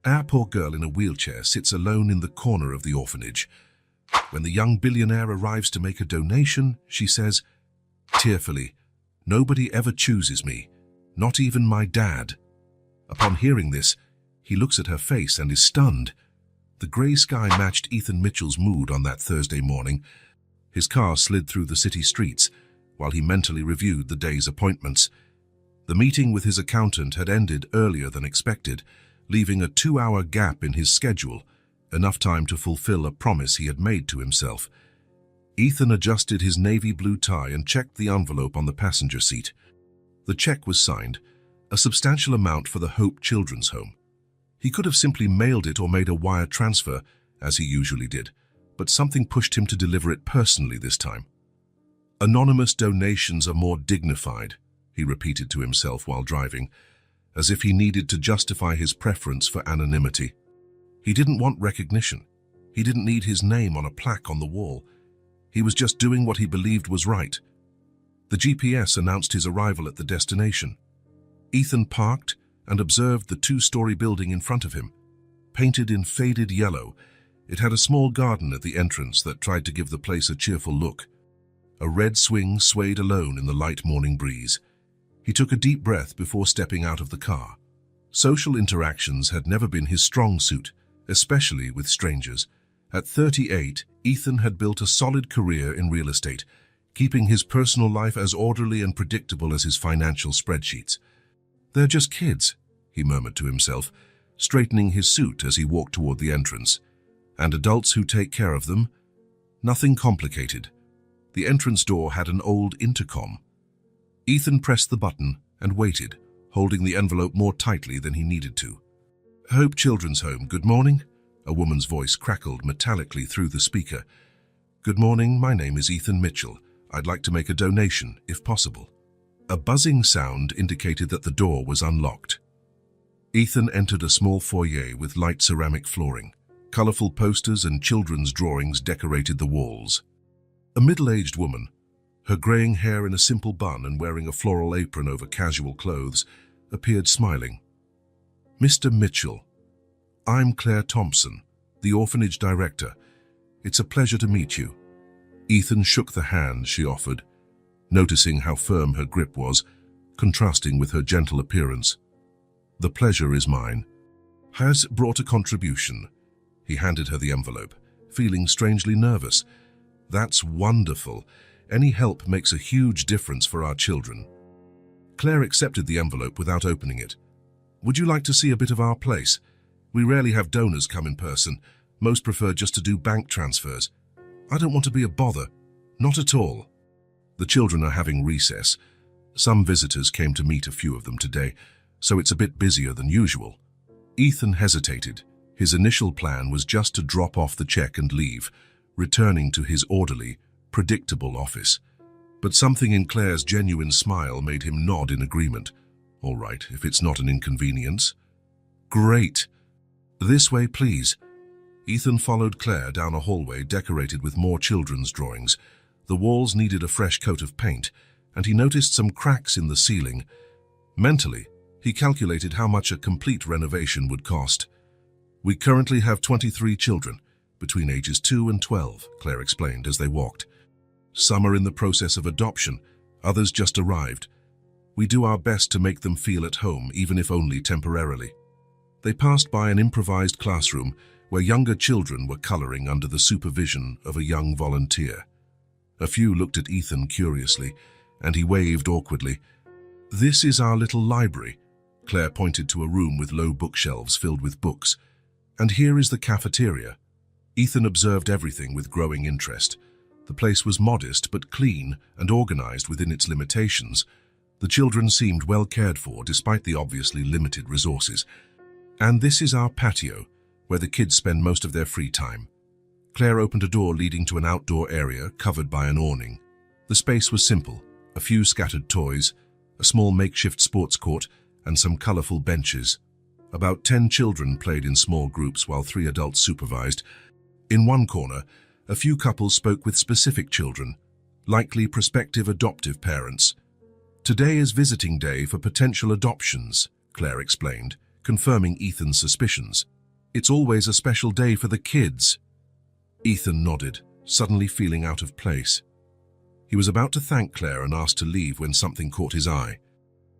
Our poor girl in a wheelchair sits alone in the corner of the orphanage. When the young billionaire arrives to make a donation, she says, tearfully, "Nobody ever chooses me, not even my dad." Upon hearing this, he looks at her face and is stunned. The grey sky matched Ethan Mitchell's mood on that Thursday morning. His car slid through the city streets while he mentally reviewed the day's appointments. The meeting with his accountant had ended earlier than expected, leaving a 2-hour gap in his schedule, enough time to fulfill a promise he had made to himself. Ethan adjusted his navy blue tie and checked the envelope on the passenger seat. The check was signed, a substantial amount for the Hope Children's Home. He could have simply mailed it or made a wire transfer, as he usually did, but something pushed him to deliver it personally this time. "Anonymous donations are more dignified," he repeated to himself while driving, as if he needed to justify his preference for anonymity. He didn't want recognition. He didn't need his name on a plaque on the wall. He was just doing what he believed was right. The GPS announced his arrival at the destination. Ethan parked and observed the 2-story building in front of him. Painted in faded yellow, it had a small garden at the entrance that tried to give the place a cheerful look. A red swing swayed alone in the light morning breeze. He took a deep breath before stepping out of the car. Social interactions had never been his strong suit, especially with strangers. At 38, Ethan had built a solid career in real estate, keeping his personal life as orderly and predictable as his financial spreadsheets. "They're just kids," he murmured to himself, straightening his suit as he walked toward the entrance. "And adults who take care of them? Nothing complicated." The entrance door had an old intercom. Ethan pressed the button and waited, holding the envelope more tightly than he needed to. "Hope Children's Home, good morning," a woman's voice crackled metallically through the speaker. "Good morning, my name is Ethan Mitchell. I'd like to make a donation, if possible." A buzzing sound indicated that the door was unlocked. Ethan entered a small foyer with light ceramic flooring. Colorful posters and children's drawings decorated the walls. A middle-aged woman, her graying hair in a simple bun and wearing a floral apron over casual clothes, appeared smiling. "Mr. Mitchell, I'm Claire Thompson, the orphanage director. It's a pleasure to meet you." Ethan shook the hand she offered, noticing how firm her grip was, contrasting with her gentle appearance. "The pleasure is mine." "Has brought a contribution." He handed her the envelope, feeling strangely nervous. "That's wonderful. Any help makes a huge difference for our children." Claire accepted the envelope without opening it. "Would you like to see a bit of our place? We rarely have donors come in person. Most prefer just to do bank transfers." "I don't want to be a bother." "Not at all." The children are having recess. Some visitors came to meet a few of them today, so it's a bit busier than usual. Ethan hesitated. His initial plan was just to drop off the check and leave, returning to his orderly, predictable office. But something in Claire's genuine smile made him nod in agreement. "All right, if it's not an inconvenience." "Great. This way, please." Ethan followed Claire down a hallway decorated with more children's drawings. The walls needed a fresh coat of paint, and he noticed some cracks in the ceiling. Mentally, he calculated how much a complete renovation would cost. "We currently have 23 children, between ages 2 and 12, Claire explained as they walked. "Some are in the process of adoption, others just arrived. We do our best to make them feel at home, even if only temporarily." They passed by an improvised classroom where younger children were coloring under the supervision of a young volunteer. A few looked at Ethan curiously, and he waved awkwardly. "This is our little library." Claire pointed to a room with low bookshelves filled with books. "And here is the cafeteria." Ethan observed everything with growing interest. The place was modest but clean and organized within its limitations. The children seemed well cared for despite the obviously limited resources. "And this is our patio, where the kids spend most of their free time." Claire opened a door leading to an outdoor area covered by an awning. The space was simple, a few scattered toys, a small makeshift sports court, and some colorful benches. About 10 children played in small groups while 3 adults supervised. In one corner, a few couples spoke with specific children, likely prospective adoptive parents. "Today is visiting day for potential adoptions," Claire explained, confirming Ethan's suspicions. "It's always a special day for the kids." Ethan nodded, suddenly feeling out of place. He was about to thank Claire and ask to leave when something caught his eye.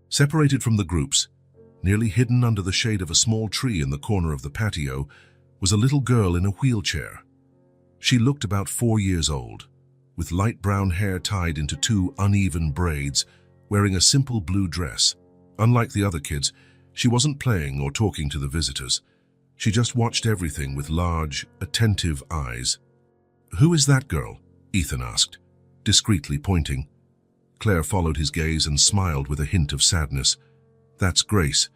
Separated from the groups, nearly hidden under the shade of a small tree in the corner of the patio, was a little girl in a wheelchair. She looked about 4 years old, with light brown hair tied into 2 uneven braids, wearing a simple blue dress. Unlike the other kids, she wasn't playing or talking to the visitors. She just watched everything with large, attentive eyes. "Who is that girl?" Ethan asked, discreetly pointing. Claire followed his gaze and smiled with a hint of sadness. "That's Grace.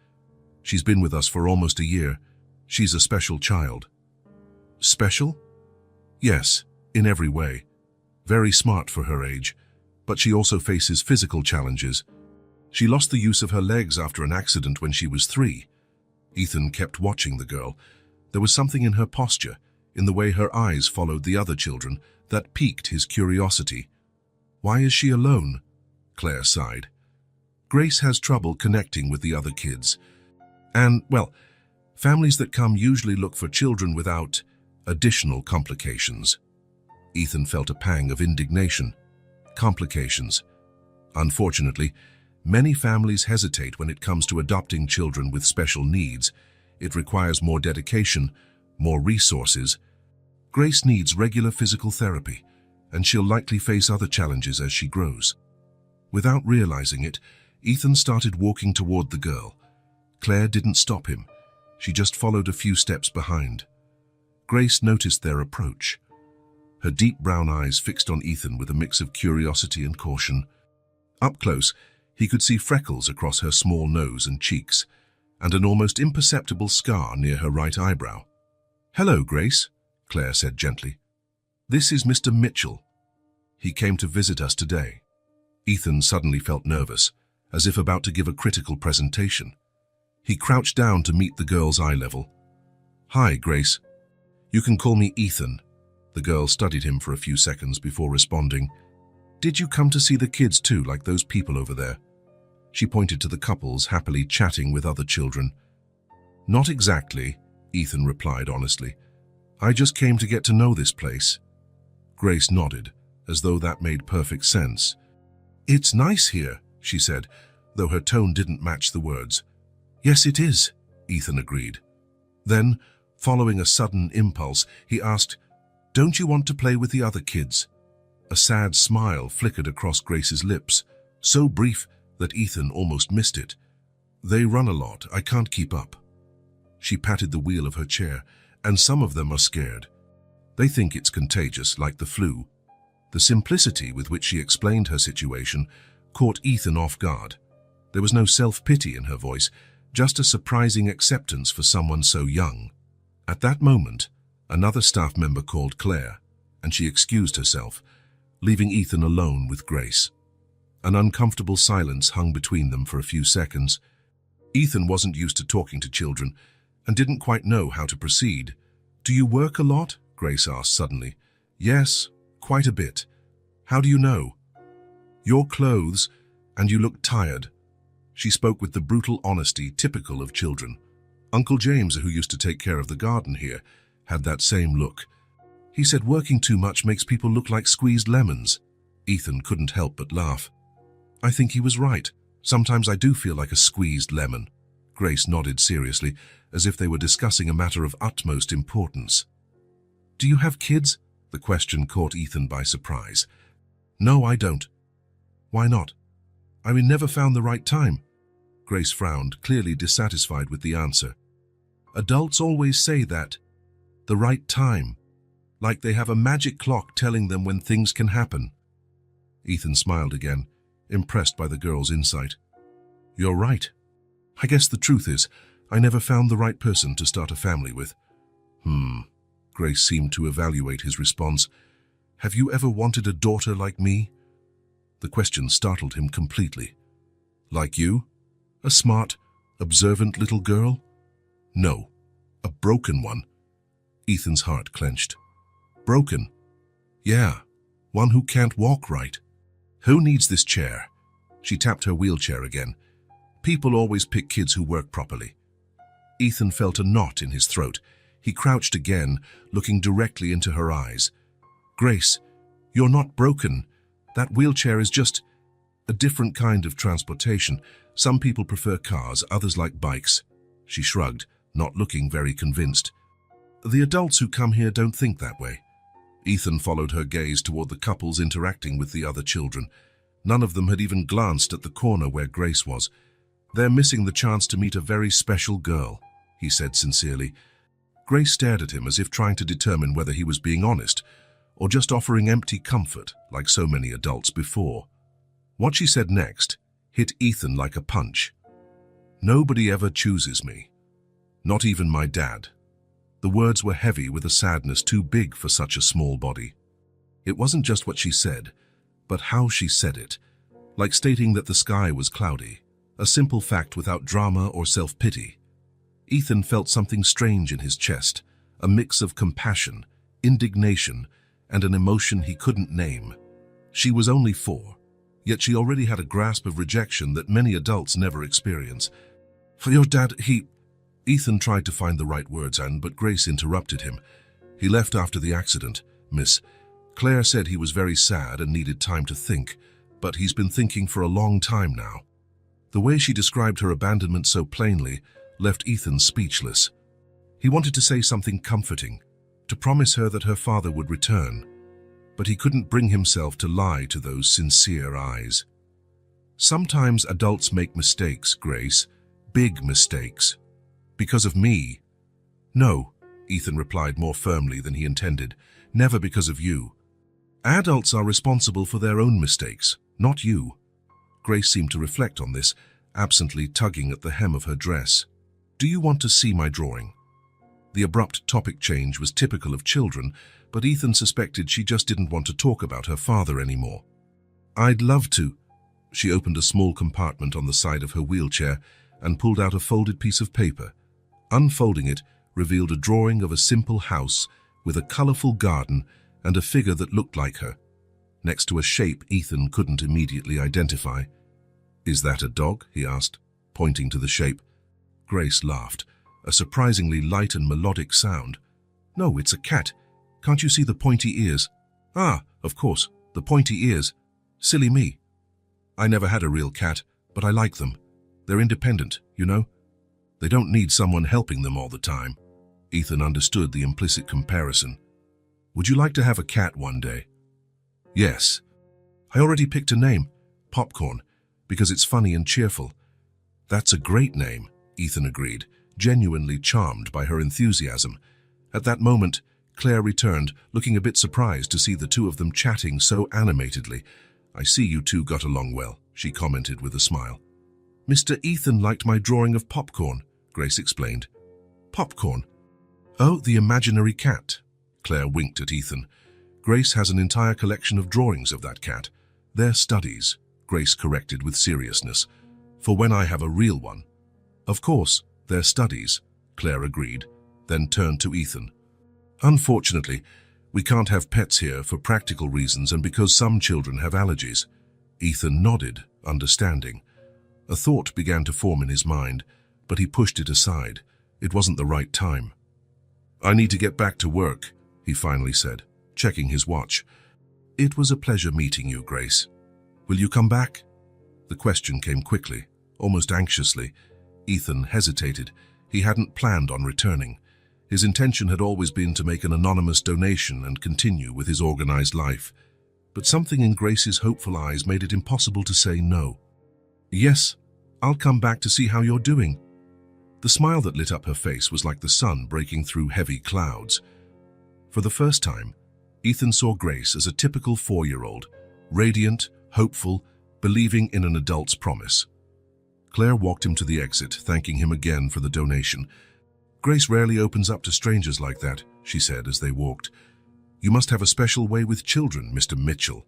She's been with us for almost a year. She's a special child." "Special?" "Yes, in every way. Very smart for her age, but she also faces physical challenges. She lost the use of her legs after an accident when she was 3. Ethan kept watching the girl. There was something in her posture, in the way her eyes followed the other children, that piqued his curiosity. "Why is she alone?" Claire sighed. "Grace has trouble connecting with the other kids. And, well, families that come usually look for children without additional complications." Ethan felt a pang of indignation. Complications. Unfortunately, many families hesitate when it comes to adopting children with special needs. It requires more dedication, more resources. Grace needs regular physical therapy, and she'll likely face other challenges as she grows. Without realizing it, Ethan started walking toward the girl. Claire didn't stop him. She just followed a few steps behind. Grace noticed their approach. Her deep brown eyes fixed on Ethan with a mix of curiosity and caution. Up close, he could see freckles across her small nose and cheeks, and an almost imperceptible scar near her right eyebrow. "Hello, Grace," Claire said gently. "This is Mr. Mitchell. He came to visit us today." Ethan suddenly felt nervous, as if about to give a critical presentation. He crouched down to meet the girl's eye level. "Hi, Grace. You can call me Ethan." The girl studied him for a few seconds before responding. "Did you come to see the kids too, like those people over there?" She pointed to the couples happily chatting with other children. "Not exactly," Ethan replied honestly. "I just came to get to know this place." Grace nodded, as though that made perfect sense. "It's nice here," she said, though her tone didn't match the words. "Yes, it is," Ethan agreed. Then, following a sudden impulse, he asked, "Don't you want to play with the other kids?" A sad smile flickered across Grace's lips, so brief that Ethan almost missed it. "They run a lot. I can't keep up." She patted the wheel of her chair, "And some of them are scared. They think it's contagious, like the flu." The simplicity with which she explained her situation caught Ethan off guard. There was no self-pity in her voice, just a surprising acceptance for someone so young. At that moment, another staff member called Claire, and she excused herself, leaving Ethan alone with Grace. An uncomfortable silence hung between them for a few seconds. Ethan wasn't used to talking to children and didn't quite know how to proceed. "Do you work a lot?" Grace asked suddenly. "Yes, quite a bit." "How do you know?" "Your clothes, and you look tired." She spoke with the brutal honesty typical of children. Uncle James, who used to take care of the garden here, had that same look. He said working too much makes people look like squeezed lemons. Ethan couldn't help but laugh. "I think he was right. Sometimes I do feel like a squeezed lemon." Grace nodded seriously, as if they were discussing a matter of utmost importance. "Do you have kids?" The question caught Ethan by surprise. "No, I don't." "Why not?" "I never found the right time." Grace frowned, clearly dissatisfied with the answer. "Adults always say that. The right time. Like they have a magic clock telling them when things can happen." Ethan smiled again, impressed by the girl's insight. "You're right. I guess the truth is, I never found the right person to start a family with." Grace seemed to evaluate his response. "Have you ever wanted a daughter like me?" The question startled him completely. "Like you? A smart, observant little girl?" "No, a broken one." Ethan's heart clenched. "Broken?" "Yeah, one who can't walk right." "Who needs this chair?" She tapped her wheelchair again. "People always pick kids who work properly." Ethan felt a knot in his throat. He crouched again, looking directly into her eyes. "Grace, you're not broken. That wheelchair is just a different kind of transportation. Some people prefer cars, others like bikes." She shrugged, not looking very convinced. "The adults who come here don't think that way." Ethan followed her gaze toward the couples interacting with the other children. None of them had even glanced at the corner where Grace was. "They're missing the chance to meet a very special girl," he said sincerely. Grace stared at him as if trying to determine whether he was being honest or just offering empty comfort like so many adults before. What she said next hit Ethan like a punch. "Nobody ever chooses me. Not even my dad." The words were heavy with a sadness too big for such a small body. It wasn't just what she said, but how she said it, like stating that the sky was cloudy, a simple fact without drama or self-pity. Ethan felt something strange in his chest, a mix of compassion, indignation, and an emotion he couldn't name. She was only 4, yet she already had a grasp of rejection that many adults never experience. "For your dad, Ethan tried to find the right words, but Grace interrupted him. "He left after the accident, Miss. Claire said he was very sad and needed time to think, but he's been thinking for a long time now." The way she described her abandonment so plainly left Ethan speechless. He wanted to say something comforting, to promise her that her father would return, but he couldn't bring himself to lie to those sincere eyes. "Sometimes adults make mistakes, Grace, big mistakes. Because of me." "No," Ethan replied more firmly than he intended. "Never because of you. Adults are responsible for their own mistakes, not you." Grace seemed to reflect on this, absently tugging at the hem of her dress. "Do you want to see my drawing?" The abrupt topic change was typical of children, but Ethan suspected she just didn't want to talk about her father anymore. "I'd love to." She opened a small compartment on the side of her wheelchair and pulled out a folded piece of paper. Unfolding it revealed a drawing of a simple house with a colorful garden and a figure that looked like her, next to a shape Ethan couldn't immediately identify. "Is that a dog?" he asked, pointing to the shape. Grace laughed, a surprisingly light and melodic sound. "No, it's a cat. Can't you see the pointy ears?" "Ah, of course, the pointy ears. Silly me. I never had a real cat, but I like them. They're independent, you know. They don't need someone helping them all the time." Ethan understood the implicit comparison. "Would you like to have a cat one day?" "Yes. I already picked a name, Popcorn, because it's funny and cheerful." "That's a great name," Ethan agreed, genuinely charmed by her enthusiasm. At that moment, Claire returned, looking a bit surprised to see the two of them chatting so animatedly. "I see you two got along well," she commented with a smile. "Mr. Ethan liked my drawing of Popcorn," Grace explained. "Popcorn? Oh, the imaginary cat." Claire winked at Ethan. "Grace has an entire collection of drawings of that cat. They're studies," Grace corrected with seriousness, "for when I have a real one." "Of course, they're studies," Claire agreed, then turned to Ethan. "Unfortunately, we can't have pets here for practical reasons and because some children have allergies." Ethan nodded, understanding. A thought began to form in his mind, but he pushed it aside. It wasn't the right time. "I need to get back to work," he finally said, checking his watch. "It was a pleasure meeting you, Grace. Will you come back?" The question came quickly, almost anxiously. Ethan hesitated. He hadn't planned on returning. His intention had always been to make an anonymous donation and continue with his organized life. But something in Grace's hopeful eyes made it impossible to say no. "Yes, I'll come back to see how you're doing." The smile that lit up her face was like the sun breaking through heavy clouds. For the first time, Ethan saw Grace as a typical 4-year-old, radiant, hopeful, believing in an adult's promise. Claire walked him to the exit, thanking him again for the donation. "Grace rarely opens up to strangers like that," she said as they walked. "You must have a special way with children, Mr. Mitchell."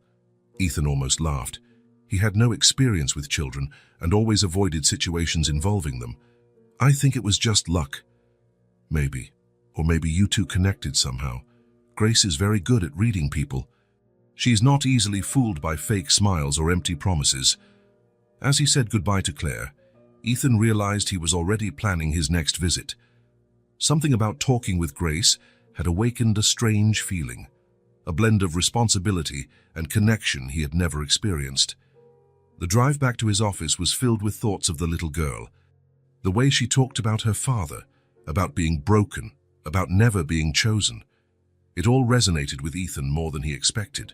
Ethan almost laughed. He had no experience with children and always avoided situations involving them. "I think it was just luck." "Maybe. Or maybe you two connected somehow. Grace is very good at reading people. She's not easily fooled by fake smiles or empty promises." As he said goodbye to Claire, Ethan realized he was already planning his next visit. Something about talking with Grace had awakened a strange feeling, a blend of responsibility and connection he had never experienced. The drive back to his office was filled with thoughts of the little girl. The way she talked about her father, about being broken, about never being chosen. It all resonated with Ethan more than he expected.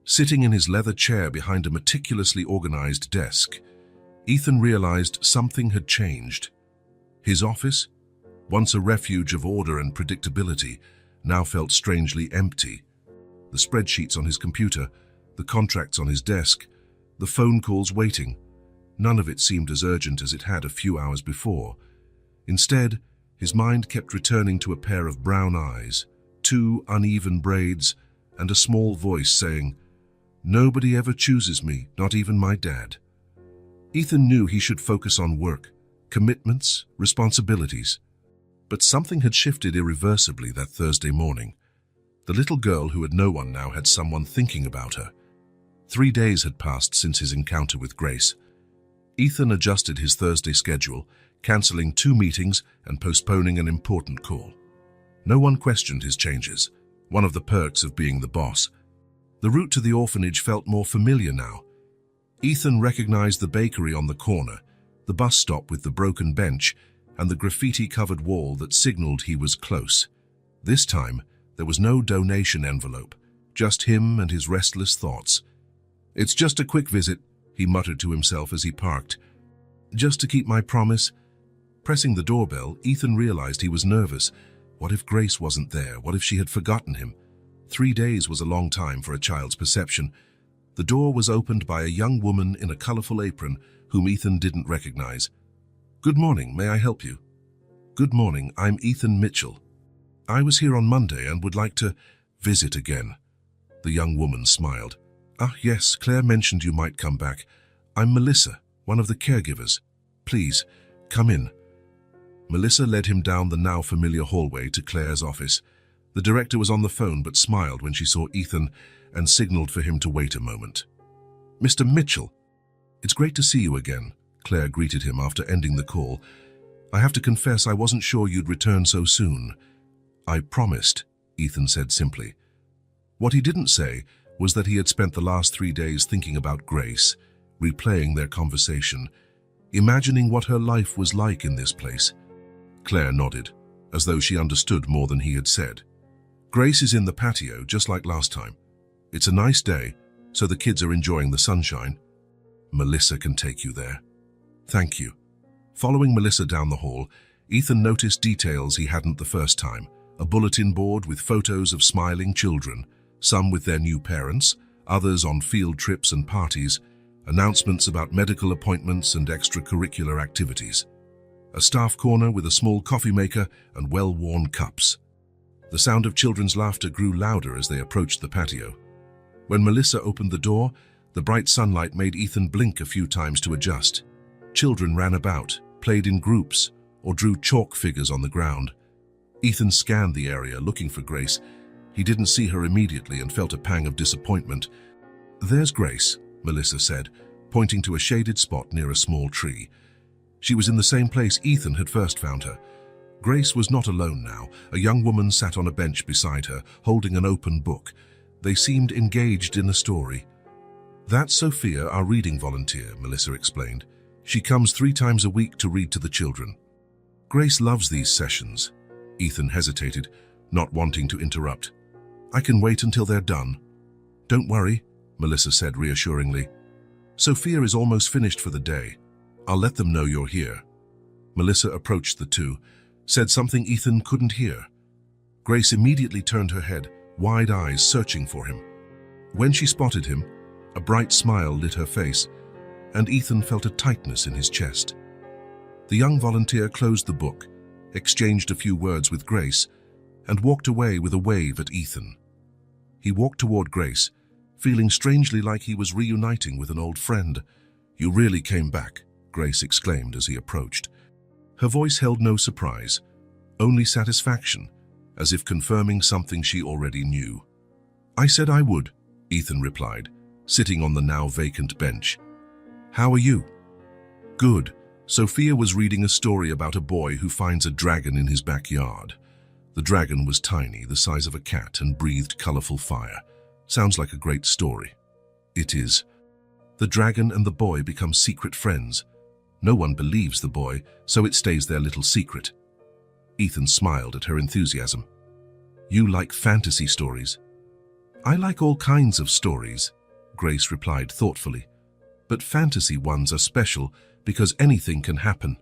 Sitting in his leather chair behind a meticulously organized desk, Ethan realized something had changed. His office, once a refuge of order and predictability, now felt strangely empty. The spreadsheets on his computer, the contracts on his desk, the phone calls waiting. None of it seemed as urgent as it had a few hours before. Instead, his mind kept returning to a pair of brown eyes, 2 uneven braids, and a small voice saying, "Nobody ever chooses me, not even my dad." Ethan knew he should focus on work, commitments, responsibilities. But something had shifted irreversibly that Thursday morning. The little girl who had no one now had someone thinking about her. 3 days had passed since his encounter with Grace. Ethan adjusted his Thursday schedule, cancelling 2 meetings and postponing an important call. No one questioned his changes, one of the perks of being the boss. The route to the orphanage felt more familiar now. Ethan recognized the bakery on the corner, the bus stop with the broken bench, and the graffiti-covered wall that signaled he was close. This time, there was no donation envelope, just him and his restless thoughts. "It's just a quick visit," he muttered to himself as he parked. "Just to keep my promise." Pressing the doorbell, Ethan realized he was nervous. What if Grace wasn't there? What if she had forgotten him? 3 days was a long time for a child's perception. The door was opened by a young woman in a colorful apron whom Ethan didn't recognize. "Good morning, may I help you?" "Good morning, I'm Ethan Mitchell. I was here on Monday and would like to visit again." The young woman smiled. "Ah, yes, Claire mentioned you might come back. I'm Melissa, one of the caregivers. Please, come in." Melissa led him down the now familiar hallway to Claire's office. The director was on the phone but smiled when she saw Ethan and signaled for him to wait a moment. "Mr. Mitchell, it's great to see you again," Claire greeted him after ending the call. "I have to confess I wasn't sure you'd return so soon." "I promised," Ethan said simply. What he didn't say was that he had spent the last 3 days thinking about Grace, replaying their conversation, imagining what her life was like in this place. Claire nodded, as though she understood more than he had said. "Grace is in the patio, just like last time. It's a nice day, so the kids are enjoying the sunshine. Melissa can take you there." "Thank you." Following Melissa down the hall, Ethan noticed details he hadn't the first time. A bulletin board with photos of smiling children, some with their new parents, others on field trips and parties, announcements about medical appointments and extracurricular activities. A staff corner with a small coffee maker and well-worn cups. The sound of children's laughter grew louder as they approached the patio. When Melissa opened the door, the bright sunlight made Ethan blink a few times to adjust. Children ran about, played in groups, or drew chalk figures on the ground. Ethan scanned the area, looking for Grace. He didn't see her immediately and felt a pang of disappointment. "There's Grace," Melissa said, pointing to a shaded spot near a small tree. She was in the same place Ethan had first found her. Grace was not alone now. A young woman sat on a bench beside her, holding an open book. They seemed engaged in a story. "That's Sophia, our reading volunteer," Melissa explained. "She comes 3 times a week to read to the children." "Grace loves these sessions." Ethan hesitated, not wanting to interrupt. "I can wait until they're done." "Don't worry," Melissa said reassuringly. "Sophia is almost finished for the day. I'll let them know you're here." Melissa approached the two, said something Ethan couldn't hear. Grace immediately turned her head, wide eyes searching for him. When she spotted him, a bright smile lit her face, and Ethan felt a tightness in his chest. The young volunteer closed the book, exchanged a few words with Grace, and walked away with a wave at Ethan. He walked toward Grace, feeling strangely like he was reuniting with an old friend. "You really came back," Grace exclaimed as he approached. Her voice held no surprise, only satisfaction, as if confirming something she already knew. "I said I would," Ethan replied, sitting on the now vacant bench. "How are you?" "Good," Sophia was reading a story about a boy who finds a dragon in his backyard. The dragon was tiny, the size of a cat, and breathed colorful fire. Sounds like a great story. It is. The dragon and the boy become secret friends. No one believes the boy, so it stays their little secret. Ethan smiled at her enthusiasm. You like fantasy stories? I like all kinds of stories, Grace replied thoughtfully. But fantasy ones are special because anything can happen.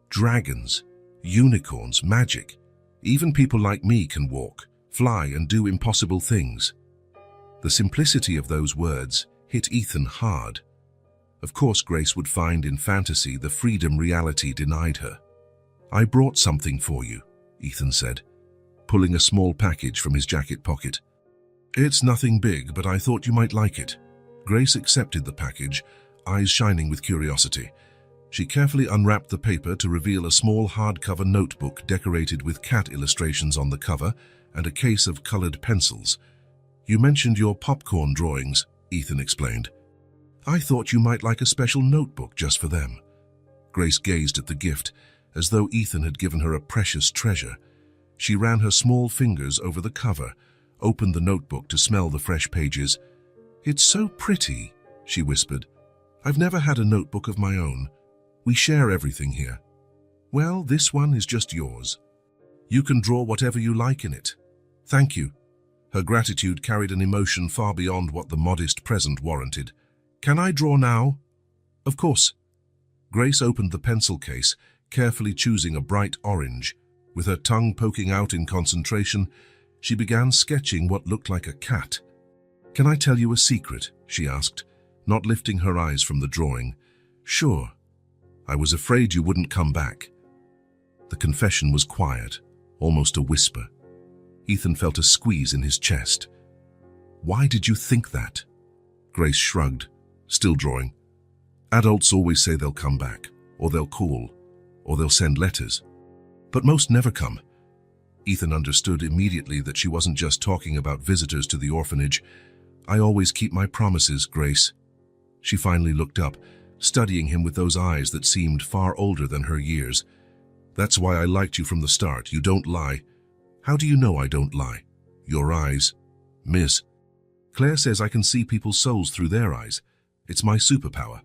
Dragons, unicorns, magic. Even people like me can walk, fly, and do impossible things. The simplicity of those words hit Ethan hard. Of course, Grace would find in fantasy the freedom reality denied her. I brought something for you, Ethan said, pulling a small package from his jacket pocket. It's nothing big, but I thought you might like it. Grace accepted the package, eyes shining with curiosity. She carefully unwrapped the paper to reveal a small hardcover notebook decorated with cat illustrations on the cover and a case of colored pencils. You mentioned your popcorn drawings, Ethan explained. I thought you might like a special notebook just for them. Grace gazed at the gift, as though Ethan had given her a precious treasure. She ran her small fingers over the cover, opened the notebook to smell the fresh pages. It's so pretty, she whispered. I've never had a notebook of my own. We share everything here. Well, this one is just yours. You can draw whatever you like in it. Thank you. Her gratitude carried an emotion far beyond what the modest present warranted. Can I draw now? Of course. Grace opened the pencil case, carefully choosing a bright orange. With her tongue poking out in concentration, she began sketching what looked like a cat. Can I tell you a secret? She asked, not lifting her eyes from the drawing. Sure. I was afraid you wouldn't come back. The confession was quiet, almost a whisper. Ethan felt a squeeze in his chest. Why did you think that? Grace shrugged, still drawing. Adults always say they'll come back, or they'll call, or they'll send letters. But most never come. Ethan understood immediately that she wasn't just talking about visitors to the orphanage. I always keep my promises, Grace. She finally looked up, studying him with those eyes that seemed far older than her years. That's why I liked you from the start. You don't lie. How do you know I don't lie? Your eyes. Miss. Claire says I can see people's souls through their eyes. It's my superpower.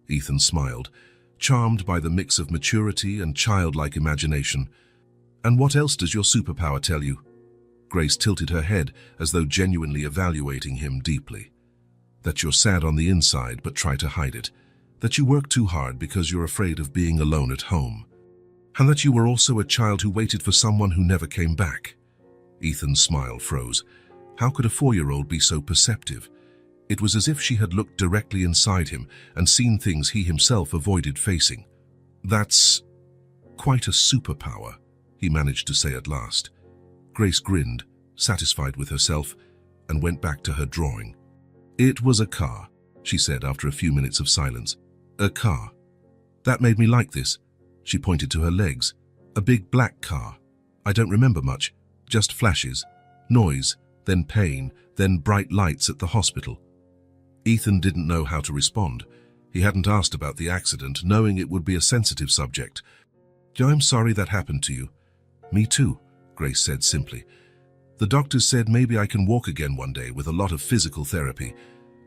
Ethan smiled, charmed by the mix of maturity and childlike imagination. And what else does your superpower tell you? Grace tilted her head as though genuinely evaluating him deeply. That you're sad on the inside but try to hide it. That you work too hard because you're afraid of being alone at home. And that you were also a child who waited for someone who never came back. Ethan's smile froze. How could a 4-year-old be so perceptive? It was as if she had looked directly inside him and seen things he himself avoided facing. That's quite a superpower, he managed to say at last. Grace grinned, satisfied with herself, and went back to her drawing. It was a car, she said after a few minutes of silence. A car. That made me like this. She pointed to her legs. A big black car. I don't remember much, just flashes, noise, then pain, then bright lights at the hospital. Ethan didn't know how to respond. He hadn't asked about the accident, knowing it would be a sensitive subject. I'm sorry that happened to you. Me too, Grace said simply. The doctors said maybe I can walk again one day with a lot of physical therapy,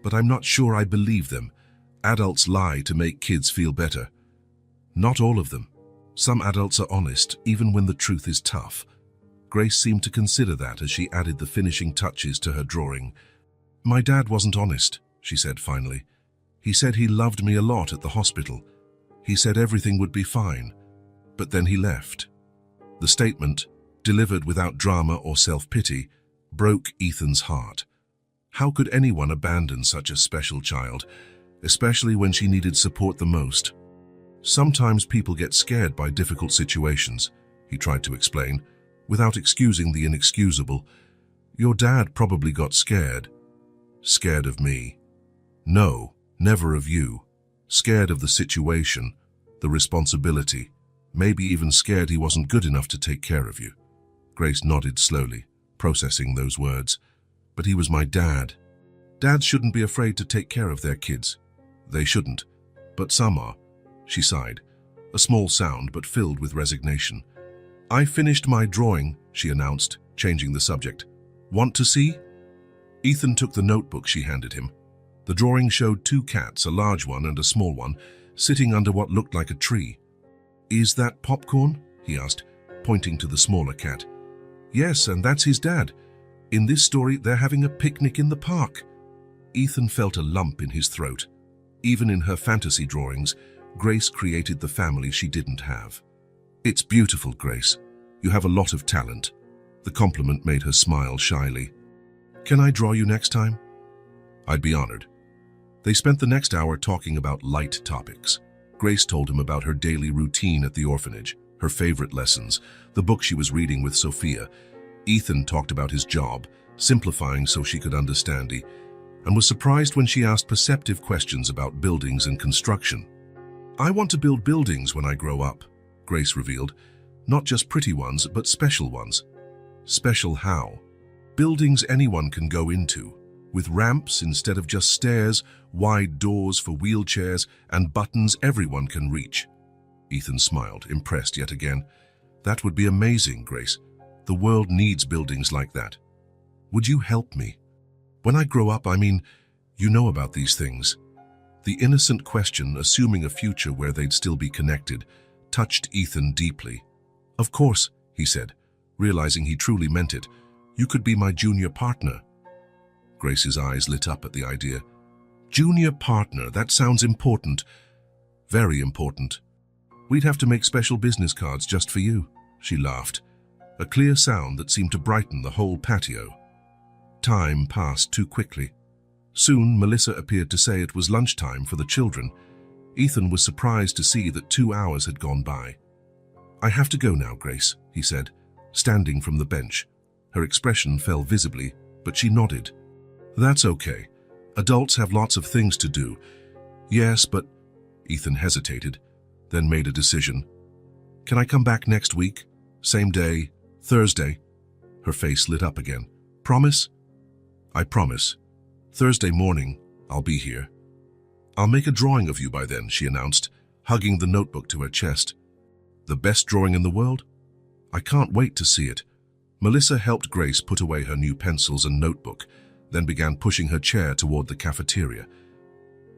but I'm not sure I believe them. Adults lie to make kids feel better. Not all of them. Some adults are honest, even when the truth is tough. Grace seemed to consider that as she added the finishing touches to her drawing. My dad wasn't honest, she said finally. He said he loved me a lot at the hospital. He said everything would be fine. But then he left. The statement, delivered without drama or self-pity, broke Ethan's heart. How could anyone abandon such a special child, especially when she needed support the most? Sometimes people get scared by difficult situations, he tried to explain, without excusing the inexcusable. Your dad probably got scared. Scared of me. No, never of you. Scared of the situation, the responsibility, maybe even scared he wasn't good enough to take care of you. Grace nodded slowly, processing those words. But he was my dad. Dads shouldn't be afraid to take care of their kids. They shouldn't, but some are. She sighed. a small sound but filled with resignation. "I finished my drawing," she announced, changing the subject. "Want to see?" Ethan took the notebook she handed him. The drawing showed two cats, a large one and a small one, sitting under what looked like a tree. "Is that Popcorn?" he asked, pointing to the smaller cat. "Yes, and that's his dad. In this story, they're having a picnic in the park." Ethan felt a lump in his throat. Even in her fantasy drawings, Grace created the family she didn't have. "It's beautiful, Grace. You have a lot of talent." The compliment made her smile shyly. "Can I draw you next time?" "I'd be honored." They spent the next hour talking about light topics. Grace told him about her daily routine at the orphanage, her favorite lessons, the book she was reading with Sophia. Ethan talked about his job, simplifying so she could understand it, and was surprised when she asked perceptive questions about buildings and construction. "I want to build buildings when I grow up," Grace revealed. "Not just pretty ones, but special ones." "Special how?" "Buildings anyone can go into, with ramps instead of just stairs, wide doors for wheelchairs, and buttons everyone can reach." Ethan smiled, impressed yet again. "That would be amazing, Grace. The world needs buildings like that. Would you help me? When I grow up, you know about these things." The innocent question, assuming a future where they'd still be connected, touched Ethan deeply. "Of course," he said, realizing he truly meant it. "You could be my junior partner." Grace's eyes lit up at the idea. "Junior partner, that sounds important. Very important. We'd have to make special business cards just for you," she laughed, a clear sound that seemed to brighten the whole patio. Time passed too quickly. Soon, Melissa appeared to say it was lunchtime for the children. Ethan was surprised to see that 2 hours had gone by. "I have to go now, Grace," he said, standing from the bench. Her expression fell visibly, but she nodded. "That's okay. Adults have lots of things to do." "Yes, but—" Ethan hesitated, then made a decision. "Can I come back next week? Same day, Thursday?" Her face lit up again. "Promise?" "I promise. Thursday morning, I'll be here." "I'll make a drawing of you by then," she announced, hugging the notebook to her chest. "The best drawing in the world? I can't wait to see it." Melissa helped Grace put away her new pencils and notebook, then began pushing her chair toward the cafeteria.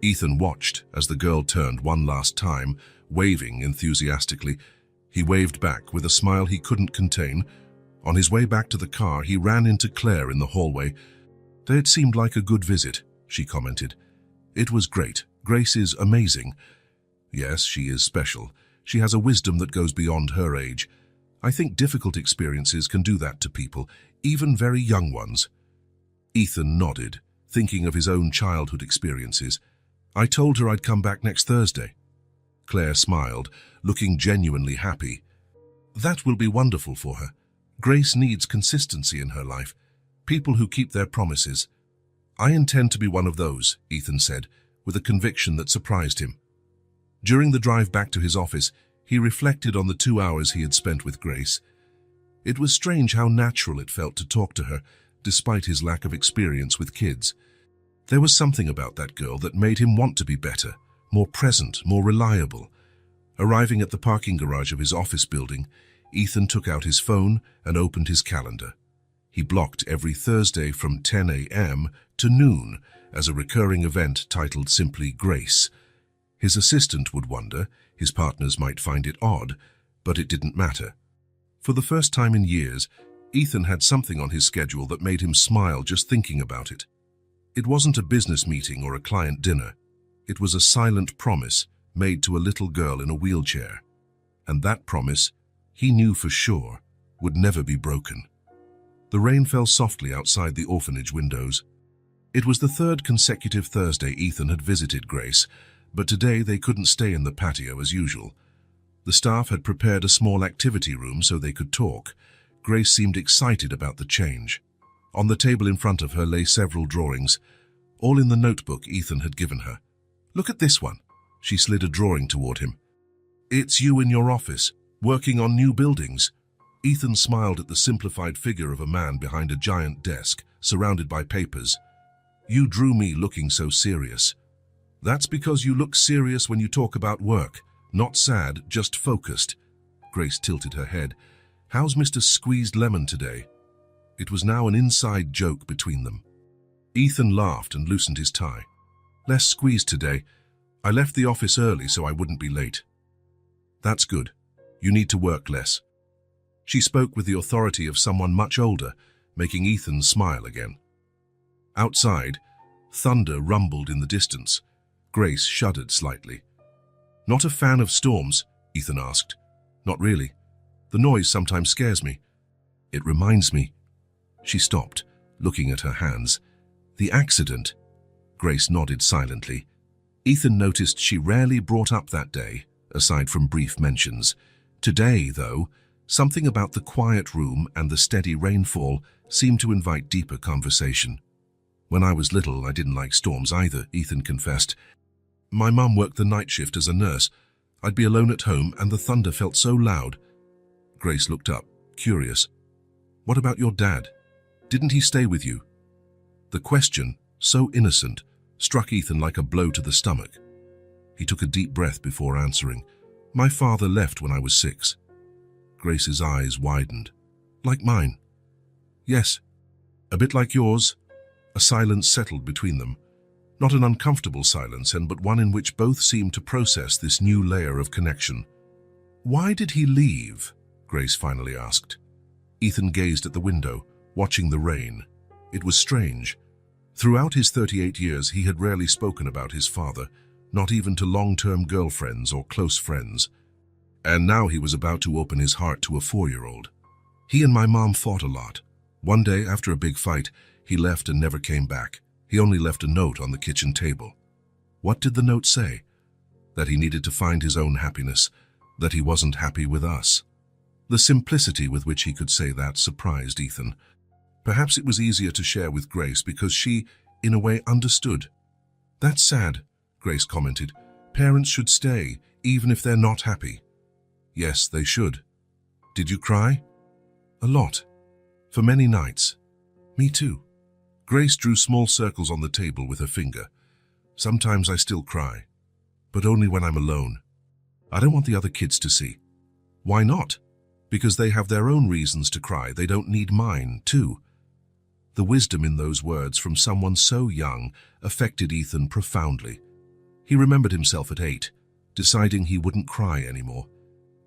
Ethan watched as the girl turned one last time, waving enthusiastically. He waved back with a smile he couldn't contain. On his way back to the car, he ran into Claire in the hallway. "It seemed like a good visit," she commented. "It was great. Grace is amazing." "Yes, she is special. She has a wisdom that goes beyond her age. I think difficult experiences can do that to people, even very young ones." Ethan nodded, thinking of his own childhood experiences. "I told her I'd come back next Thursday." Claire smiled, looking genuinely happy. "That will be wonderful for her. Grace needs consistency in her life. People who keep their promises." "I intend to be one of those," Ethan said, with a conviction that surprised him. During the drive back to his office, he reflected on the 2 hours he had spent with Grace. It was strange how natural it felt to talk to her, despite his lack of experience with kids. There was something about that girl that made him want to be better, more present, more reliable. Arriving at the parking garage of his office building, Ethan took out his phone and opened his calendar. He blocked every Thursday from 10 a.m. to noon as a recurring event titled simply Grace. His assistant would wonder, his partners might find it odd, but it didn't matter. For the first time in years, Ethan had something on his schedule that made him smile just thinking about it. It wasn't a business meeting or a client dinner. It was a silent promise made to a little girl in a wheelchair. And that promise, he knew for sure, would never be broken. The rain fell softly outside the orphanage windows. It was the third consecutive Thursday Ethan had visited Grace, but today they couldn't stay in the patio as usual. The staff had prepared a small activity room so they could talk. Grace seemed excited about the change. On the table in front of her lay several drawings, all in the notebook Ethan had given her. "Look at this one." She slid a drawing toward him. "It's you in your office, working on new buildings." Ethan smiled at the simplified figure of a man behind a giant desk, surrounded by papers. "You drew me looking so serious." "That's because you look serious when you talk about work," Not sad, just focused. Grace tilted her head. How's Mr. Squeezed Lemon today? It was now an inside joke between them. Ethan laughed and loosened his tie. Less squeezed today. I left the office early so I wouldn't be late. That's good. You need to work less. She spoke with the authority of someone much older, making Ethan smile again. Outside, thunder rumbled in the distance. Grace shuddered slightly. Not a fan of storms? Ethan asked. Not really. The noise sometimes scares me. It reminds me. She stopped, looking at her hands. The accident. Grace nodded silently. Ethan noticed she rarely brought up that day, aside from brief mentions. Today, though, something about the quiet room and the steady rainfall seemed to invite deeper conversation. When I was little, I didn't like storms either, Ethan confessed. My mum worked the night shift as a nurse. I'd be alone at home and the thunder felt so loud. Grace looked up, curious. What about your dad? Didn't he stay with you? The question, so innocent, struck Ethan like a blow to the stomach. He took a deep breath before answering. My father left when I was 6. Grace's eyes widened. Like mine. Yes, a bit like yours. A silence settled between them. Not an uncomfortable silence, but one in which both seemed to process this new layer of connection. Why did he leave? Grace finally asked. Ethan gazed at the window, watching the rain. It was strange. Throughout his 38 years, he had rarely spoken about his father, not even to long-term girlfriends or close friends. And now he was about to open his heart to a 4-year-old. He and my mom fought a lot. One day, after a big fight, he left and never came back. He only left a note on the kitchen table. What did the note say? That he needed to find his own happiness, that he wasn't happy with us. The simplicity with which he could say that surprised Ethan. Perhaps it was easier to share with Grace because she, in a way, understood. That's sad, Grace commented. Parents should stay, even if they're not happy. Yes, they should. Did you cry? A lot. For many nights. Me too. Grace drew small circles on the table with her finger. Sometimes I still cry, but only when I'm alone. I don't want the other kids to see. Why not? Because they have their own reasons to cry. They don't need mine, too. The wisdom in those words from someone so young affected Ethan profoundly. He remembered himself at 8, deciding he wouldn't cry anymore,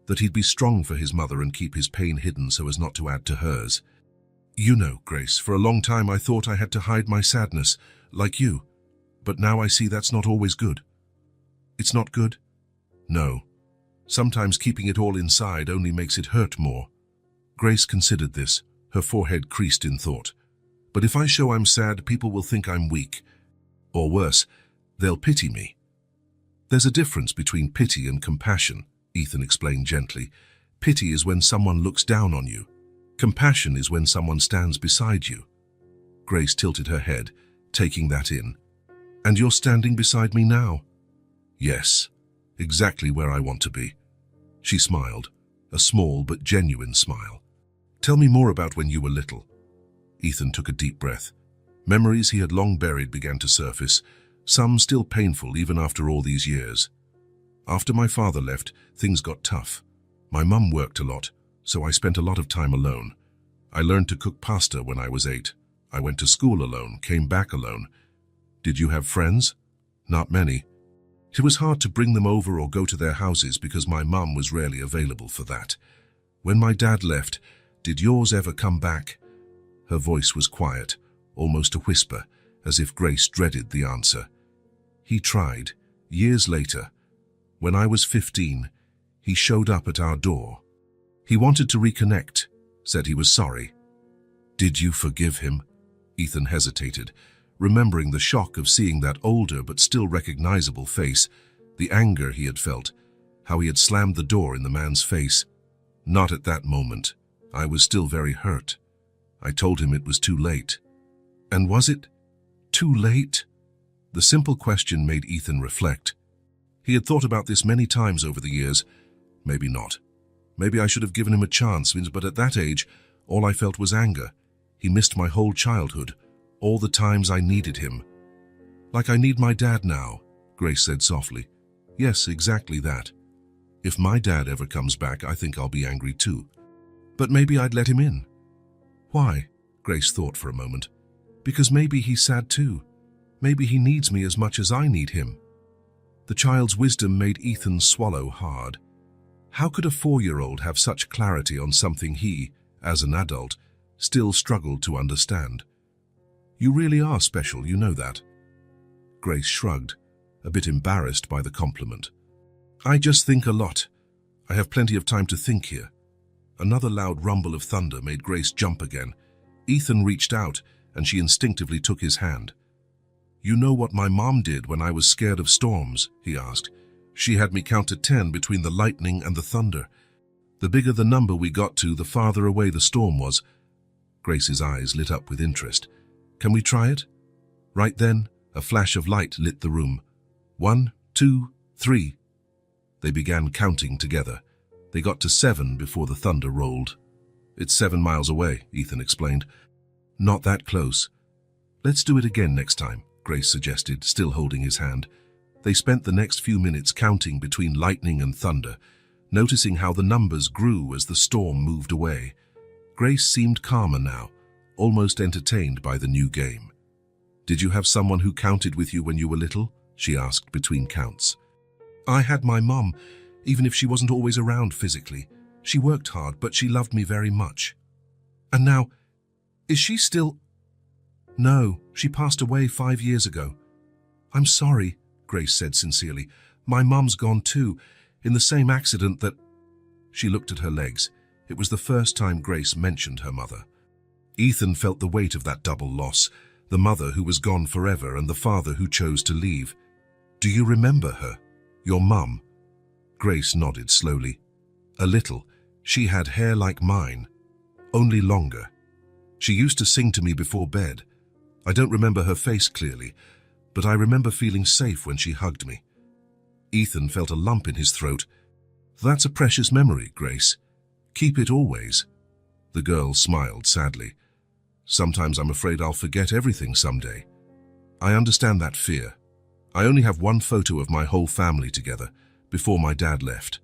that he'd be strong for his mother and keep his pain hidden so as not to add to hers. You know, Grace, for a long time I thought I had to hide my sadness, like you. But now I see that's not always good. It's not good? No. Sometimes keeping it all inside only makes it hurt more. Grace considered this, her forehead creased in thought. But if I show I'm sad, people will think I'm weak. Or worse, they'll pity me. There's a difference between pity and compassion, Ethan explained gently. Pity is when someone looks down on you. Compassion is when someone stands beside you. Grace tilted her head, taking that in. And you're standing beside me now? Yes, exactly where I want to be. She smiled, a small but genuine smile. Tell me more about when you were little. Ethan took a deep breath. Memories he had long buried began to surface, some still painful even after all these years. After my father left, things got tough. My mum worked a lot, so I spent a lot of time alone. I learned to cook pasta when I was 8. I went to school alone, came back alone. Did you have friends? Not many. It was hard to bring them over or go to their houses because my mum was rarely available for that. When my dad left, did yours ever come back? Her voice was quiet, almost a whisper, as if Grace dreaded the answer. He tried, years later. When I was 15, he showed up at our door. He wanted to reconnect, said he was sorry. Did you forgive him? Ethan hesitated, remembering the shock of seeing that older but still recognizable face, the anger he had felt, how he had slammed the door in the man's face. Not at that moment. I was still very hurt. I told him it was too late. And was it too late? The simple question made Ethan reflect. He had thought about this many times over the years. Maybe not. Maybe I should have given him a chance, but at that age, all I felt was anger. He missed my whole childhood, all the times I needed him. Like I need my dad now, Grace said softly. Yes, exactly that. If my dad ever comes back, I think I'll be angry too. But maybe I'd let him in. Why? Grace thought for a moment. Because maybe he's sad too. Maybe he needs me as much as I need him. The child's wisdom made Ethan swallow hard. How could a 4-year-old have such clarity on something he, as an adult, still struggled to understand? You really are special, you know that. Grace shrugged, a bit embarrassed by the compliment. I just think a lot. I have plenty of time to think here. Another loud rumble of thunder made Grace jump again. Ethan reached out, and she instinctively took his hand. You know what my mom did when I was scared of storms? He asked. She had me count to 10 between the lightning and the thunder. The bigger the number we got to, the farther away the storm was. Grace's eyes lit up with interest. Can we try it? Right then, a flash of light lit the room. 1, 2, 3. They began counting together. They got to 7 before the thunder rolled. It's 7 miles away, Ethan explained. Not that close. Let's do it again next time, Grace suggested, still holding his hand. They spent the next few minutes counting between lightning and thunder, noticing how the numbers grew as the storm moved away. Grace seemed calmer now, almost entertained by the new game. Did you have someone who counted with you when you were little? She asked between counts. I had my mom, even if she wasn't always around physically. She worked hard, but she loved me very much. And now, is she still... No, she passed away 5 years ago. I'm sorry, Grace said sincerely. My mum's gone too, in the same accident that... She looked at her legs. It was the first time Grace mentioned her mother. Ethan felt the weight of that double loss, the mother who was gone forever and the father who chose to leave. Do you remember her? Your mum? Grace nodded slowly. A little. She had hair like mine, only longer. She used to sing to me before bed. I don't remember her face clearly, but I remember feeling safe when she hugged me. Ethan felt a lump in his throat. That's a precious memory, Grace. Keep it always. The girl smiled sadly. Sometimes I'm afraid I'll forget everything someday. I understand that fear. I only have one photo of my whole family together, before my dad left.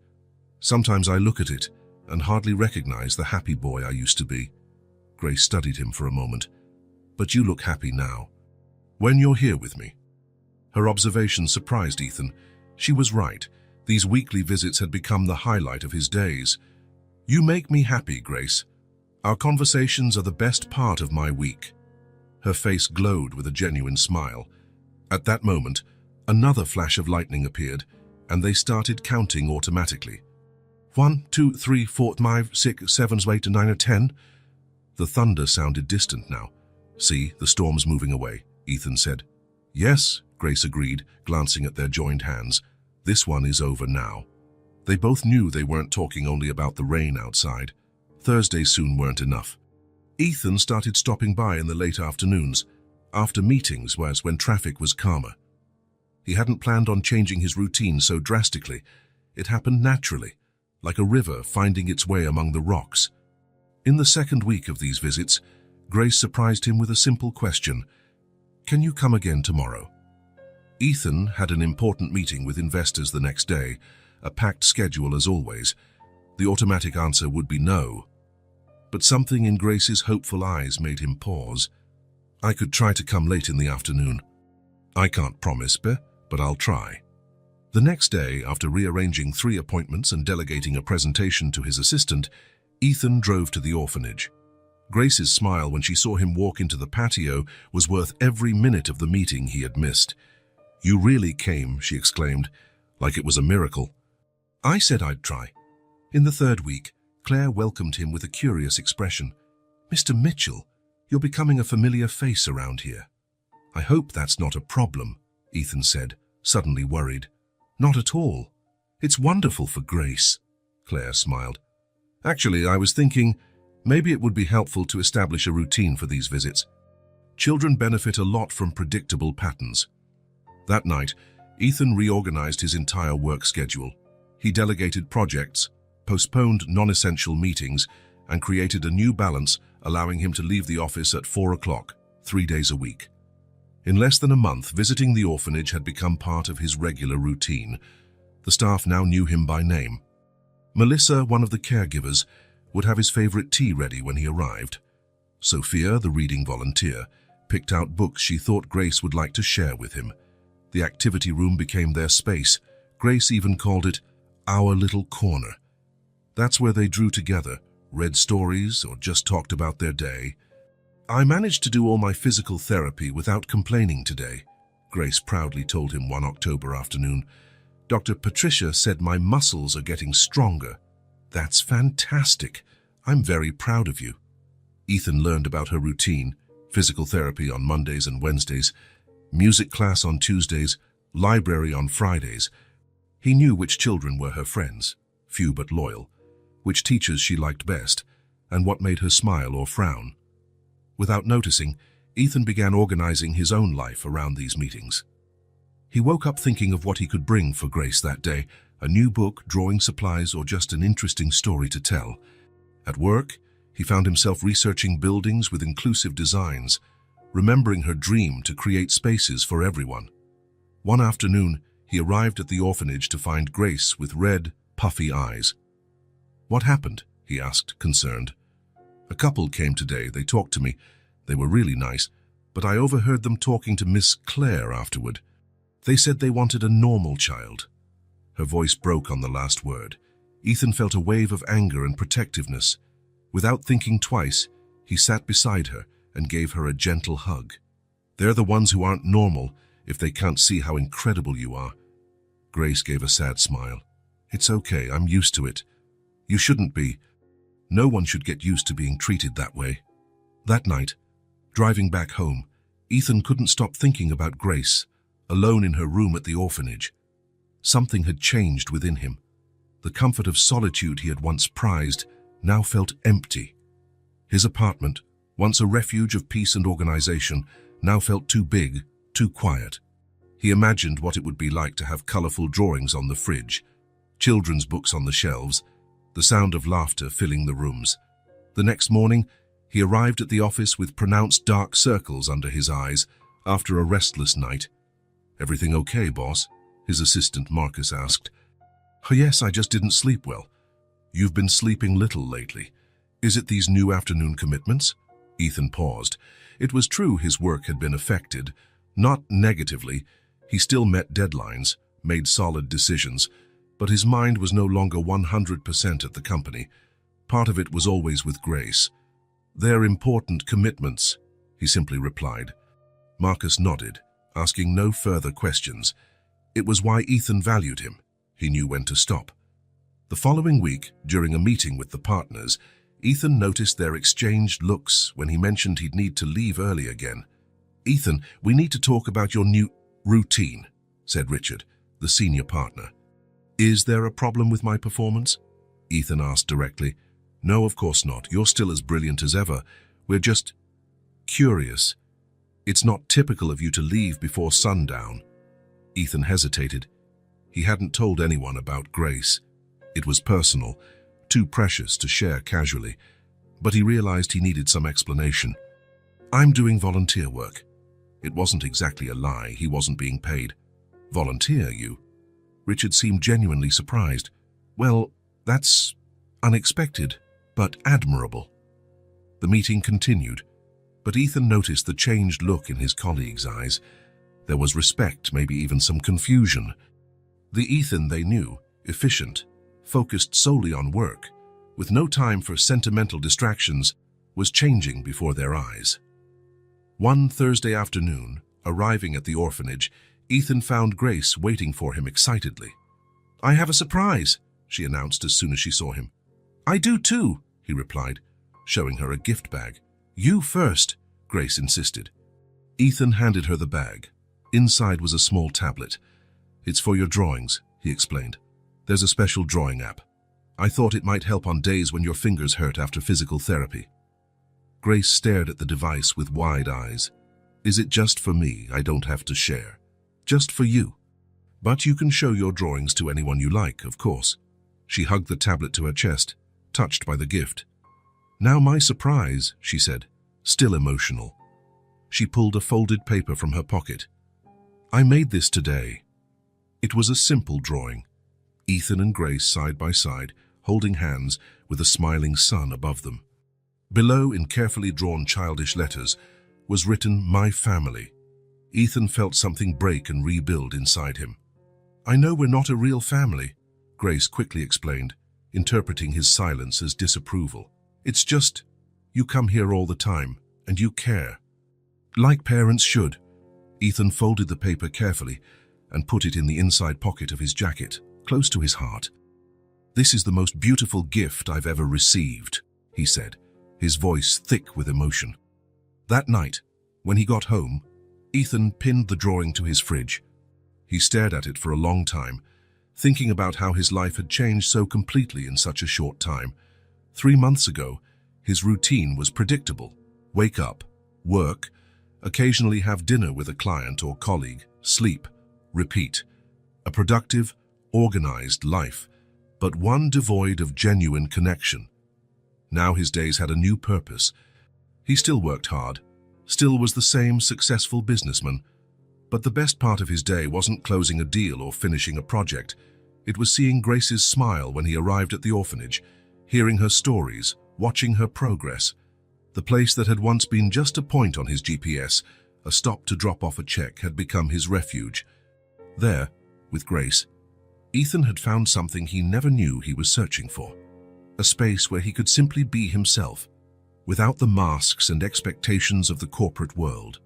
Sometimes I look at it and hardly recognize the happy boy I used to be. Grace studied him for a moment. But you look happy now. When you're here with me. Her observation surprised Ethan. She was right. These weekly visits had become the highlight of his days. You make me happy, Grace. Our conversations are the best part of my week. Her face glowed with a genuine smile. At that moment, another flash of lightning appeared, and they started counting automatically. 1, 2, 3, 4, 5, 6, 7, 8, 9, 10. The thunder sounded distant now. See, the storm's moving away, Ethan said. Yes, Grace agreed, glancing at their joined hands. This one is over now. They both knew they weren't talking only about the rain outside. Thursdays soon weren't enough. Ethan started stopping by in the late afternoons, after meetings was when traffic was calmer. He hadn't planned on changing his routine so drastically. It happened naturally, like a river finding its way among the rocks. In the second week of these visits, Grace surprised him with a simple question. Can you come again tomorrow? Ethan had an important meeting with investors the next day, a packed schedule as always. The automatic answer would be no. But something in Grace's hopeful eyes made him pause. I could try to come late in the afternoon. I can't promise, but I'll try. The next day, after rearranging 3 appointments and delegating a presentation to his assistant, Ethan drove to the orphanage. Grace's smile when she saw him walk into the patio was worth every minute of the meeting he had missed. You really came, she exclaimed, like it was a miracle. I said I'd try. In the 3rd week, Claire welcomed him with a curious expression. Mr. Mitchell, you're becoming a familiar face around here. I hope that's not a problem, Ethan said, suddenly worried. Not at all. It's wonderful for Grace, Claire smiled. Actually, I was thinking, maybe it would be helpful to establish a routine for these visits. Children benefit a lot from predictable patterns. That night, Ethan reorganized his entire work schedule. He delegated projects, postponed non-essential meetings, and created a new balance, allowing him to leave the office at 4 o'clock, 3 days a week. In less than a month, visiting the orphanage had become part of his regular routine. The staff now knew him by name. Melissa, one of the caregivers, would have his favorite tea ready when he arrived. Sophia, the reading volunteer, picked out books she thought Grace would like to share with him. The activity room became their space. Grace even called it our little corner. That's where they drew together, read stories, or just talked about their day. "I managed to do all my physical therapy without complaining today," Grace proudly told him one October afternoon. "Dr. Patricia said my muscles are getting stronger." "That's fantastic. I'm very proud of you." Ethan learned about her routine: physical therapy on Mondays and Wednesdays, music class on Tuesdays, library on Fridays. He knew which children were her friends, few but loyal, which teachers she liked best, and what made her smile or frown. Without noticing, Ethan began organizing his own life around these meetings. He woke up thinking of what he could bring for Grace that day: a new book, drawing supplies, or just an interesting story to tell. At work, he found himself researching buildings with inclusive designs, remembering her dream to create spaces for everyone. One afternoon, he arrived at the orphanage to find Grace with red, puffy eyes. "What happened?" he asked, concerned. "A couple came today. They talked to me. They were really nice, but I overheard them talking to Miss Claire afterward. They said they wanted a normal child." Her voice broke on the last word. Ethan felt a wave of anger and protectiveness. Without thinking twice, he sat beside her and gave her a gentle hug. "They're the ones who aren't normal if they can't see how incredible you are." Grace gave a sad smile. "It's okay, I'm used to it. You shouldn't be. No one should get used to being treated that way." That night, driving back home, Ethan couldn't stop thinking about Grace, alone in her room at the orphanage. Something had changed within him. The comfort of solitude he had once prized now felt empty. His apartment, once a refuge of peace and organization, now felt too big, too quiet. He imagined what it would be like to have colorful drawings on the fridge, children's books on the shelves, the sound of laughter filling the rooms. The next morning, he arrived at the office with pronounced dark circles under his eyes after a restless night. "Everything okay, boss?" his assistant Marcus asked. "Oh, yes, I just didn't sleep well." "You've been sleeping little lately. Is it these new afternoon commitments?" Ethan paused. It was true his work had been affected, not negatively. He still met deadlines, made solid decisions, but his mind was no longer 100% at the company. Part of it was always with Grace. "They're important commitments," he simply replied. Marcus nodded, asking no further questions. It was why Ethan valued him. He knew when to stop. The following week, during a meeting with the partners, Ethan noticed their exchanged looks when he mentioned he'd need to leave early again. "Ethan, we need to talk about your new routine," said Richard, the senior partner. "Is there a problem with my performance?" Ethan asked directly. "No, of course not. You're still as brilliant as ever. We're just curious. It's not typical of you to leave before sundown." Ethan hesitated. He hadn't told anyone about Grace. It was personal, too precious to share casually, but he realized he needed some explanation. "I'm doing volunteer work." It wasn't exactly a lie. He wasn't being paid. "Volunteer, you?" Richard seemed genuinely surprised. "Well, that's unexpected, but admirable." The meeting continued, but Ethan noticed the changed look in his colleagues' eyes. There was respect, maybe even some confusion. The Ethan they knew, efficient, focused solely on work, with no time for sentimental distractions, was changing before their eyes. One Thursday afternoon, arriving at the orphanage, Ethan found Grace waiting for him excitedly. "I have a surprise," she announced as soon as she saw him. "I do too," he replied, showing her a gift bag. "You first," Grace insisted. Ethan handed her the bag. Inside was a small tablet. "It's for your drawings," he explained. "There's a special drawing app. I thought it might help on days when your fingers hurt after physical therapy." Grace stared at the device with wide eyes. "Is it just for me? I don't have to share." "Just for you. But you can show your drawings to anyone you like, of course." She hugged the tablet to her chest, touched by the gift. "Now my surprise," she said, still emotional. She pulled a folded paper from her pocket. "I made this today." It was a simple drawing. Ethan and Grace side by side, holding hands with a smiling sun above them. Below, in carefully drawn childish letters, was written, "My family." Ethan felt something break and rebuild inside him. "I know we're not a real family," Grace quickly explained, interpreting his silence as disapproval. "It's just, you come here all the time, and you care. Like parents should." Ethan folded the paper carefully and put it in the inside pocket of his jacket, close to his heart. "This is the most beautiful gift I've ever received," he said, his voice thick with emotion. That night, when he got home, Ethan pinned the drawing to his fridge. He stared at it for a long time, thinking about how his life had changed so completely in such a short time. 3 months ago, his routine was predictable. Wake up, work, occasionally have dinner with a client or colleague, sleep, repeat. A productive, organized life, but one devoid of genuine connection. Now his days had a new purpose. He still worked hard, still was the same successful businessman, but the best part of his day wasn't closing a deal or finishing a project. It was seeing Grace's smile when he arrived at the orphanage, hearing her stories, watching her progress. The place that had once been just a point on his GPS, a stop to drop off a check, had become his refuge. There, with Grace, Ethan had found something he never knew he was searching for. A space where he could simply be himself, without the masks and expectations of the corporate world.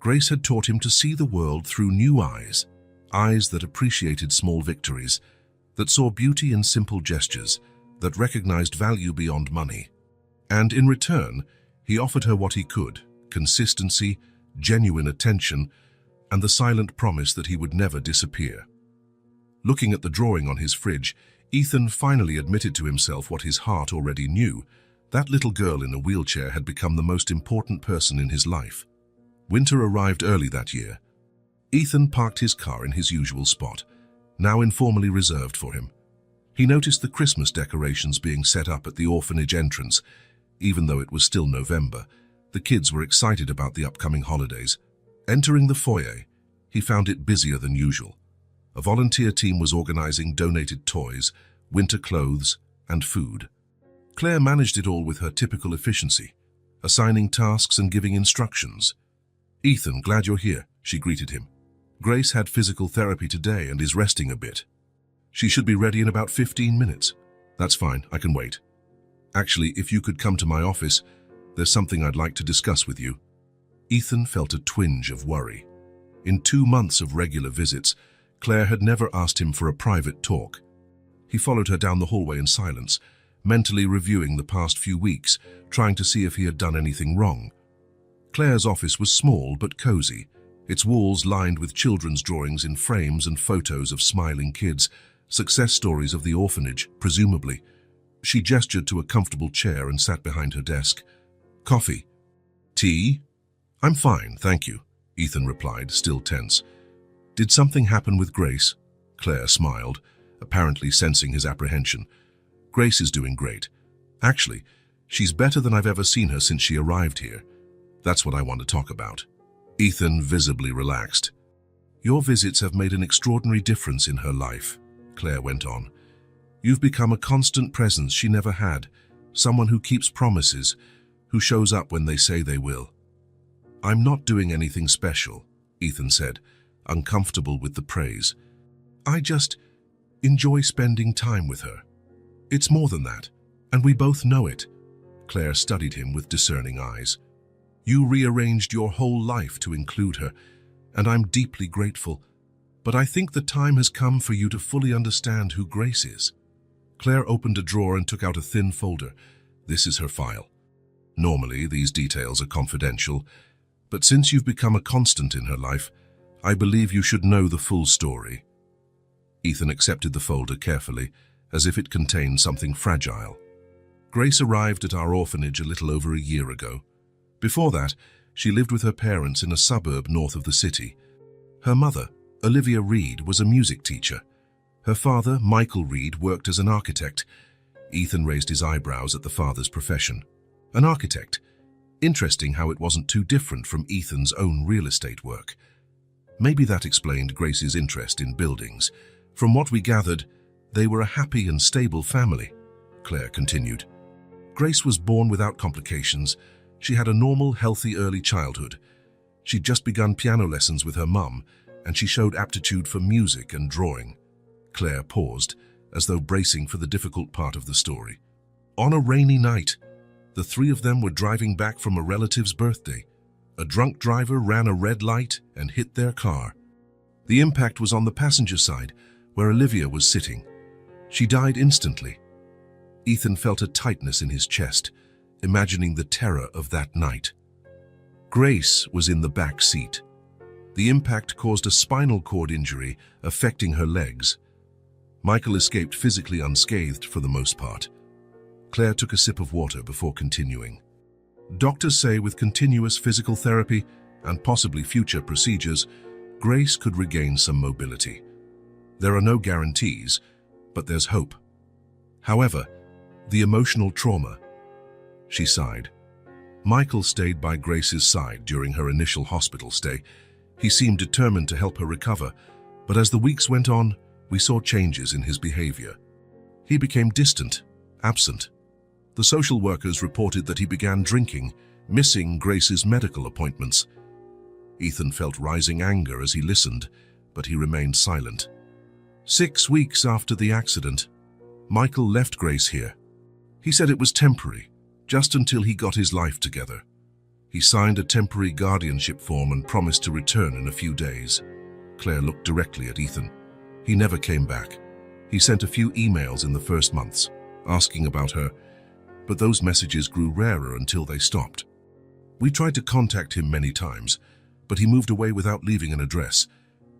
Grace had taught him to see the world through new eyes, eyes that appreciated small victories, that saw beauty in simple gestures, that recognized value beyond money. And in return, he offered her what he could: consistency, genuine attention, and the silent promise that he would never disappear. Looking at the drawing on his fridge, Ethan finally admitted to himself what his heart already knew. That little girl in a wheelchair had become the most important person in his life. Winter arrived early that year. Ethan parked his car in his usual spot, now informally reserved for him. He noticed the Christmas decorations being set up at the orphanage entrance. Even though it was still November, the kids were excited about the upcoming holidays. Entering the foyer, he found it busier than usual. A volunteer team was organizing donated toys, winter clothes, and food. Claire managed it all with her typical efficiency, assigning tasks and giving instructions. "Ethan, glad you're here," she greeted him. "Grace had physical therapy today and is resting a bit. She should be ready in about 15 minutes. That's fine, I can wait. Actually, if you could come to my office, there's something I'd like to discuss with you." Ethan felt a twinge of worry. In 2 months of regular visits, Claire had never asked him for a private talk. He followed her down the hallway in silence, mentally reviewing the past few weeks, trying to see if he had done anything wrong. Claire's office was small but cozy, its walls lined with children's drawings in frames and photos of smiling kids, success stories of the orphanage, presumably. She gestured to a comfortable chair and sat behind her desk. "Coffee? Tea?" "I'm fine, thank you," Ethan replied, still tense. "Did something happen with Grace?" Claire smiled, apparently sensing his apprehension. "Grace is doing great. Actually, she's better than I've ever seen her since she arrived here. That's what I want to talk about." Ethan visibly relaxed. "Your visits have made an extraordinary difference in her life," Claire went on. "You've become a constant presence she never had, someone who keeps promises, who shows up when they say they will." "I'm not doing anything special," Ethan said, uncomfortable with the praise. "I just enjoy spending time with her. It's more than that, and we both know it." Claire studied him with discerning eyes. "You rearranged your whole life to include her, and I'm deeply grateful. But I think the time has come for you to fully understand who Grace is." Claire opened a drawer and took out a thin folder. "This is her file. Normally, these details are confidential, but since you've become a constant in her life, I believe you should know the full story." Ethan accepted the folder carefully, as if it contained something fragile. "Grace arrived at our orphanage a little over a year ago. Before that, she lived with her parents in a suburb north of the city. Her mother, Olivia Reed, was a music teacher. Her father, Michael Reed, worked as an architect." Ethan raised his eyebrows at the father's profession. An architect. Interesting how it wasn't too different from Ethan's own real estate work. Maybe that explained Grace's interest in buildings. From what we gathered, they were a happy and stable family. Claire continued. Grace was born without complications. She had a normal, healthy early childhood. She'd just begun piano lessons with her mum, and she showed aptitude for music and drawing. Claire paused, as though bracing for the difficult part of the story. On a rainy night, the three of them were driving back from a relative's birthday. A drunk driver ran a red light and hit their car. The impact was on the passenger side, where Olivia was sitting. She died instantly. Ethan felt a tightness in his chest, imagining the terror of that night. Grace was in the back seat. The impact caused a spinal cord injury, affecting her legs. Michael escaped physically unscathed for the most part. Claire took a sip of water before continuing. Doctors say with continuous physical therapy and possibly future procedures, Grace could regain some mobility. There are no guarantees, but there's hope. However, the emotional trauma... She sighed. Michael stayed by Grace's side during her initial hospital stay. He seemed determined to help her recover, but as the weeks went on, we saw changes in his behavior. He became distant, absent. The social workers reported that he began drinking, missing Grace's medical appointments. Ethan felt rising anger as he listened, but he remained silent. 6 weeks after the accident, Michael left Grace here. He said it was temporary, just until he got his life together. He signed a temporary guardianship form and promised to return in a few days. Claire looked directly at Ethan. He never came back. He sent a few emails in the first months, asking about her, but those messages grew rarer until they stopped. We tried to contact him many times, but he moved away without leaving an address.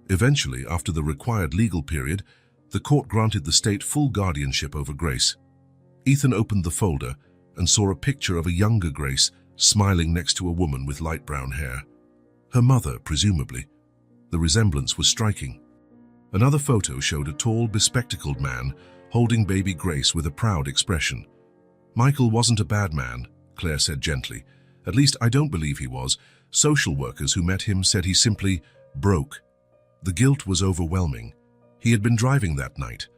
Eventually, after the required legal period, the court granted the state full guardianship over Grace. Ethan opened the folder and saw a picture of a younger Grace smiling next to a woman with light brown hair. Her mother, presumably. The resemblance was striking. Another photo showed a tall, bespectacled man holding baby Grace with a proud expression. Michael wasn't a bad man, Claire said gently. At least I don't believe he was. Social workers who met him said he simply broke. The guilt was overwhelming. He had been driving that night.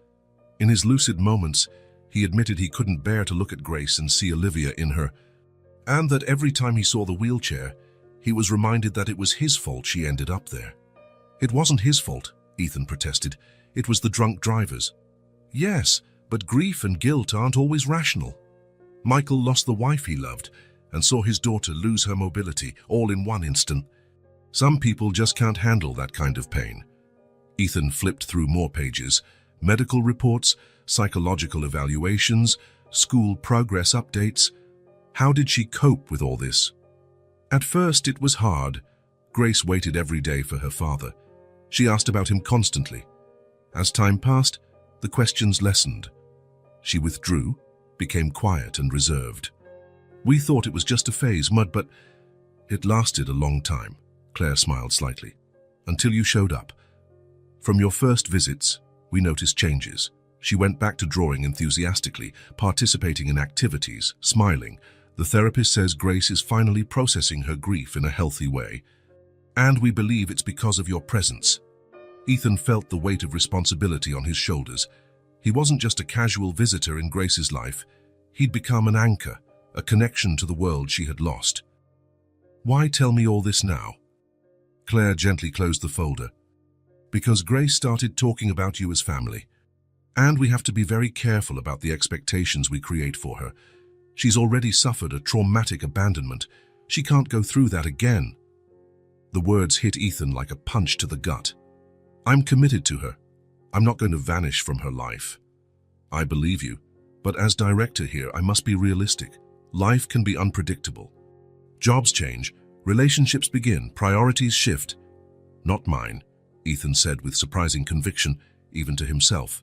In his lucid moments, he admitted he couldn't bear to look at Grace and see Olivia in her, and that every time he saw the wheelchair, he was reminded that it was his fault she ended up there. It wasn't his fault, Ethan protested. It was the drunk driver's. Yes, but grief and guilt aren't always rational. Michael lost the wife he loved and saw his daughter lose her mobility all in one instant. Some people just can't handle that kind of pain. Ethan flipped through more pages, medical reports, psychological evaluations, school progress updates. How did she cope with all this? At first it was hard. Grace waited every day for her father. She asked about him constantly. As time passed, the questions lessened. She withdrew, became quiet and reserved. We thought it was just a phase, but it lasted a long time. Claire smiled slightly. Until you showed up. From your first visits, we noticed changes. She went back to drawing enthusiastically, participating in activities, smiling. The therapist says Grace is finally processing her grief in a healthy way. And we believe it's because of your presence. Ethan felt the weight of responsibility on his shoulders. He wasn't just a casual visitor in Grace's life. He'd become an anchor, a connection to the world she had lost. Why tell me all this now? Claire gently closed the folder. Because Grace started talking about you as family. And we have to be very careful about the expectations we create for her. She's already suffered a traumatic abandonment. She can't go through that again. The words hit Ethan like a punch to the gut. I'm committed to her. I'm not going to vanish from her life. I believe you, but as director here, I must be realistic. Life can be unpredictable. Jobs change, relationships begin, priorities shift. Not mine, Ethan said with surprising conviction, even to himself.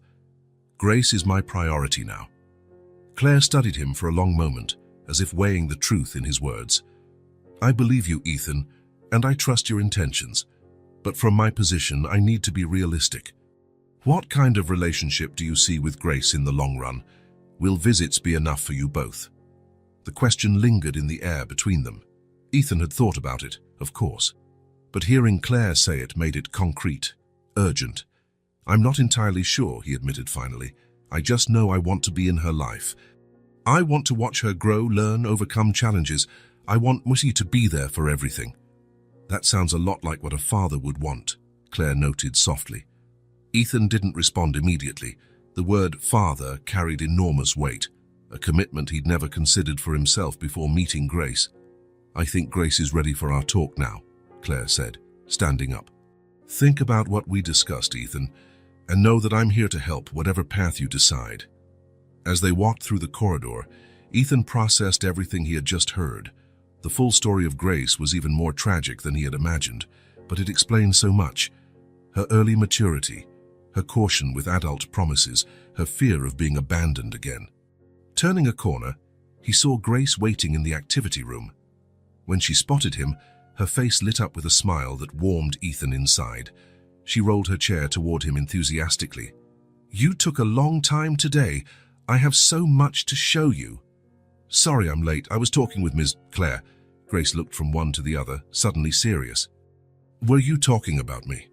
Grace is my priority now. Claire studied him for a long moment, as if weighing the truth in his words. I believe you, Ethan, and I trust your intentions. But from my position, I need to be realistic. What kind of relationship do you see with Grace in the long run? Will visits be enough for you both? The question lingered in the air between them. Ethan had thought about it, of course. But hearing Claire say it made it concrete, urgent. I'm not entirely sure, he admitted finally. I just know I want to be in her life. I want to watch her grow, learn, overcome challenges. I want Mutti to be there for everything." "That sounds a lot like what a father would want," Claire noted softly. Ethan didn't respond immediately. The word father carried enormous weight, a commitment he'd never considered for himself before meeting Grace. "I think Grace is ready for our talk now," Claire said, standing up. "Think about what we discussed, Ethan, and know that I'm here to help whatever path you decide." As they walked through the corridor, Ethan processed everything he had just heard. The full story of Grace was even more tragic than he had imagined, but it explained so much. Her early maturity, her caution with adult promises, her fear of being abandoned again. Turning a corner, he saw Grace waiting in the activity room. When she spotted him, her face lit up with a smile that warmed Ethan inside. She rolled her chair toward him enthusiastically. "You took a long time today. I have so much to show you." "Sorry I'm late. I was talking with Ms. Claire." Grace looked from one to the other, suddenly serious. "Were you talking about me?"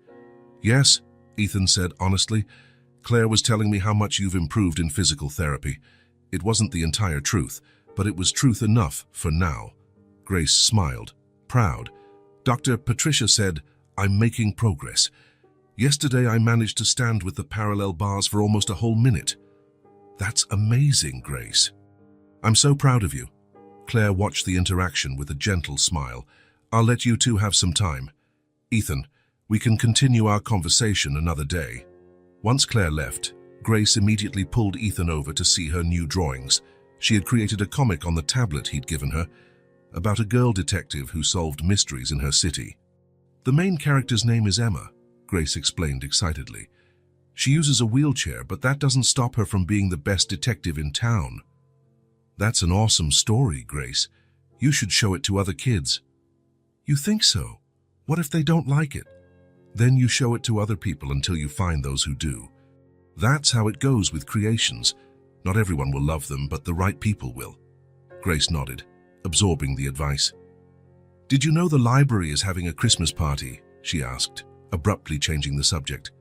"Yes," Ethan said honestly. "Claire was telling me how much you've improved in physical therapy. It wasn't the entire truth, but it was truth enough for now." Grace smiled, proud. "Dr. Patricia said, I'm making progress. Yesterday I managed to stand with the parallel bars for almost a whole minute." "That's amazing, Grace." "I'm so proud of you." Claire watched the interaction with a gentle smile. "I'll let you two have some time. Ethan, we can continue our conversation another day." Once Claire left, Grace immediately pulled Ethan over to see her new drawings. She had created a comic on the tablet he'd given her, about a girl detective who solved mysteries in her city. "The main character's name is Emma," Grace explained excitedly. "She uses a wheelchair, but that doesn't stop her from being the best detective in town." "That's an awesome story, Grace. You should show it to other kids." "You think so? What if they don't like it?" "Then you show it to other people until you find those who do. That's how it goes with creations. Not everyone will love them, but the right people will." Grace nodded, absorbing the advice. "Did you know the library is having a Christmas party?" she asked, abruptly changing the subject.